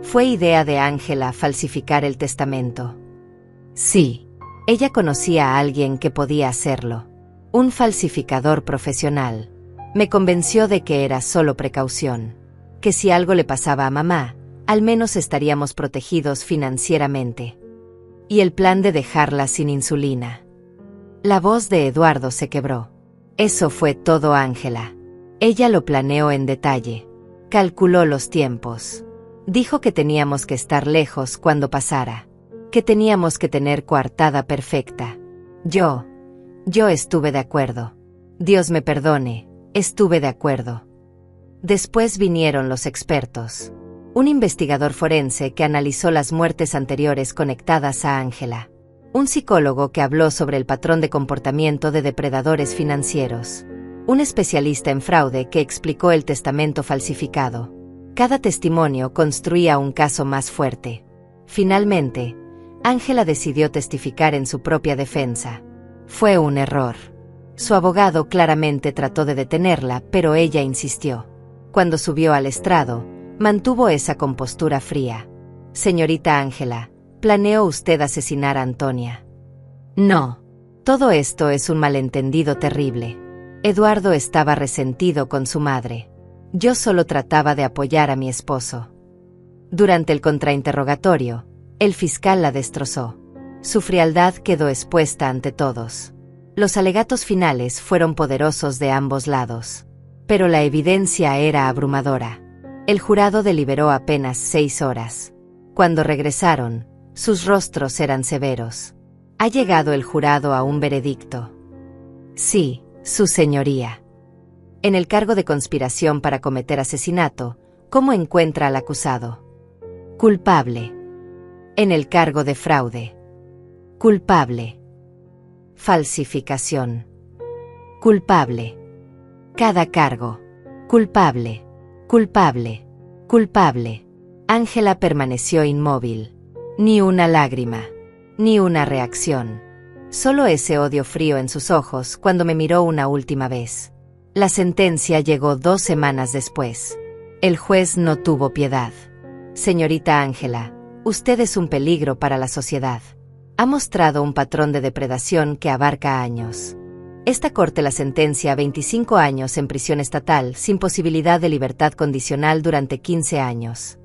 Fue idea de Ángela falsificar el testamento. Sí, ella conocía a alguien que podía hacerlo. Un falsificador profesional. Me convenció de que era solo precaución. Que si algo le pasaba a mamá, al menos estaríamos protegidos financieramente. Y el plan de dejarla sin insulina. La voz de Eduardo se quebró. Eso fue todo Ángela. Ella lo planeó en detalle. Calculó los tiempos. Dijo que teníamos que estar lejos cuando pasara. Que teníamos que tener coartada perfecta. Yo estuve de acuerdo. Dios me perdone, estuve de acuerdo. Después vinieron los expertos. Un investigador forense que analizó las muertes anteriores conectadas a Ángela. Un psicólogo que habló sobre el patrón de comportamiento de depredadores financieros. un especialista en fraude que explicó el testamento falsificado. Cada testimonio construía un caso más fuerte. Finalmente, Ángela decidió testificar en su propia defensa. Fue un error. Su abogado claramente trató de detenerla, pero ella insistió. Cuando subió al estrado, mantuvo esa compostura fría. Señorita Ángela, ¿planeó usted asesinar a Antonia? No. Todo esto es un malentendido terrible. Eduardo estaba resentido con su madre. Yo solo trataba de apoyar a mi esposo. Durante el contrainterrogatorio, el fiscal la destrozó. Su frialdad quedó expuesta ante todos. Los alegatos finales fueron poderosos de ambos lados. Pero la evidencia era abrumadora. El jurado deliberó apenas 6 horas. Cuando regresaron, sus rostros eran severos. ¿Ha llegado el jurado a un veredicto? Sí, su señoría. En el cargo de conspiración para cometer asesinato, ¿cómo encuentra al acusado? Culpable. En el cargo de fraude. Culpable. Falsificación. Culpable. Cada cargo. Culpable. Culpable. Culpable. Ángela permaneció inmóvil. Ni una lágrima. Ni una reacción. Solo ese odio frío en sus ojos cuando me miró una última vez. La sentencia llegó 2 semanas después. El juez no tuvo piedad. Señorita Ángela, usted es un peligro para la sociedad. Ha mostrado un patrón de depredación que abarca años. Esta corte la sentencia a 25 años en prisión estatal sin posibilidad de libertad condicional durante 15 años.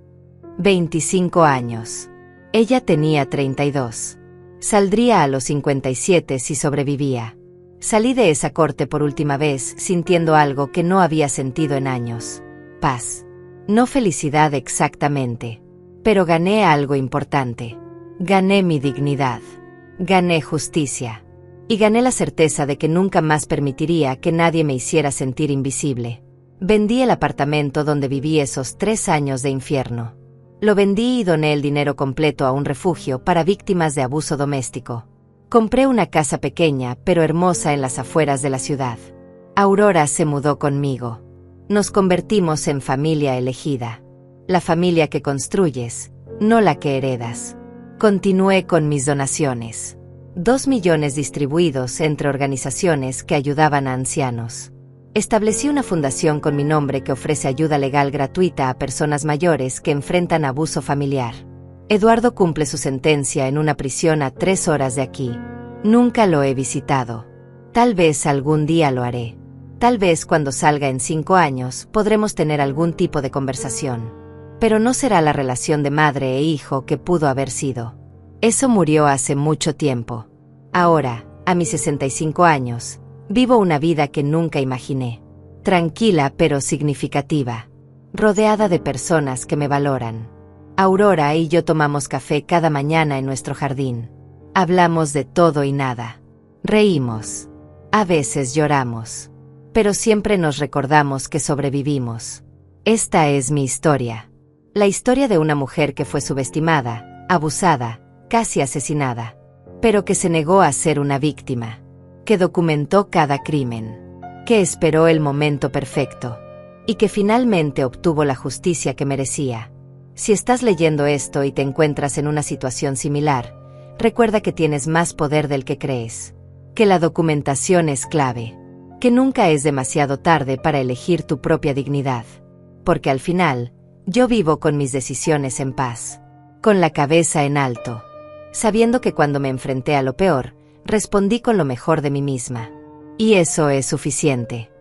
25 años. Ella tenía 32. Saldría a los 57 si sobrevivía. Salí de esa corte por última vez sintiendo algo que no había sentido en años. Paz. No felicidad exactamente. Pero gané algo importante. Gané mi dignidad. Gané justicia. Y gané la certeza de que nunca más permitiría que nadie me hiciera sentir invisible. Vendí el apartamento donde viví esos 3 años de infierno. Lo vendí y doné el dinero completo a un refugio para víctimas de abuso doméstico. Compré una casa pequeña pero hermosa en las afueras de la ciudad. Aurora se mudó conmigo. Nos convertimos en familia elegida. La familia que construyes, no la que heredas. Continué con mis donaciones. 2 millones distribuidos entre organizaciones que ayudaban a ancianos. Establecí una fundación con mi nombre que ofrece ayuda legal gratuita a personas mayores que enfrentan abuso familiar. Eduardo cumple su sentencia en una prisión a 3 horas de aquí. Nunca lo he visitado. Tal vez algún día lo haré. Tal vez cuando salga en 5 años podremos tener algún tipo de conversación. Pero no será la relación de madre e hijo que pudo haber sido. Eso murió hace mucho tiempo. Ahora, a mis 65 años, vivo una vida que nunca imaginé. Tranquila pero significativa. Rodeada de personas que me valoran. Aurora y yo tomamos café cada mañana en nuestro jardín. Hablamos de todo y nada. Reímos. A veces lloramos. Pero siempre nos recordamos que sobrevivimos. Esta es mi historia. La historia de una mujer que fue subestimada, abusada, casi asesinada. Pero que se negó a ser una víctima. Que documentó cada crimen. Que esperó el momento perfecto. Y que finalmente obtuvo la justicia que merecía. Si estás leyendo esto y te encuentras en una situación similar, recuerda que tienes más poder del que crees. Que la documentación es clave. Que nunca es demasiado tarde para elegir tu propia dignidad. Porque al final, yo vivo con mis decisiones en paz. Con la cabeza en alto. Sabiendo que cuando me enfrenté a lo peor, respondí con lo mejor de mí misma. Y eso es suficiente.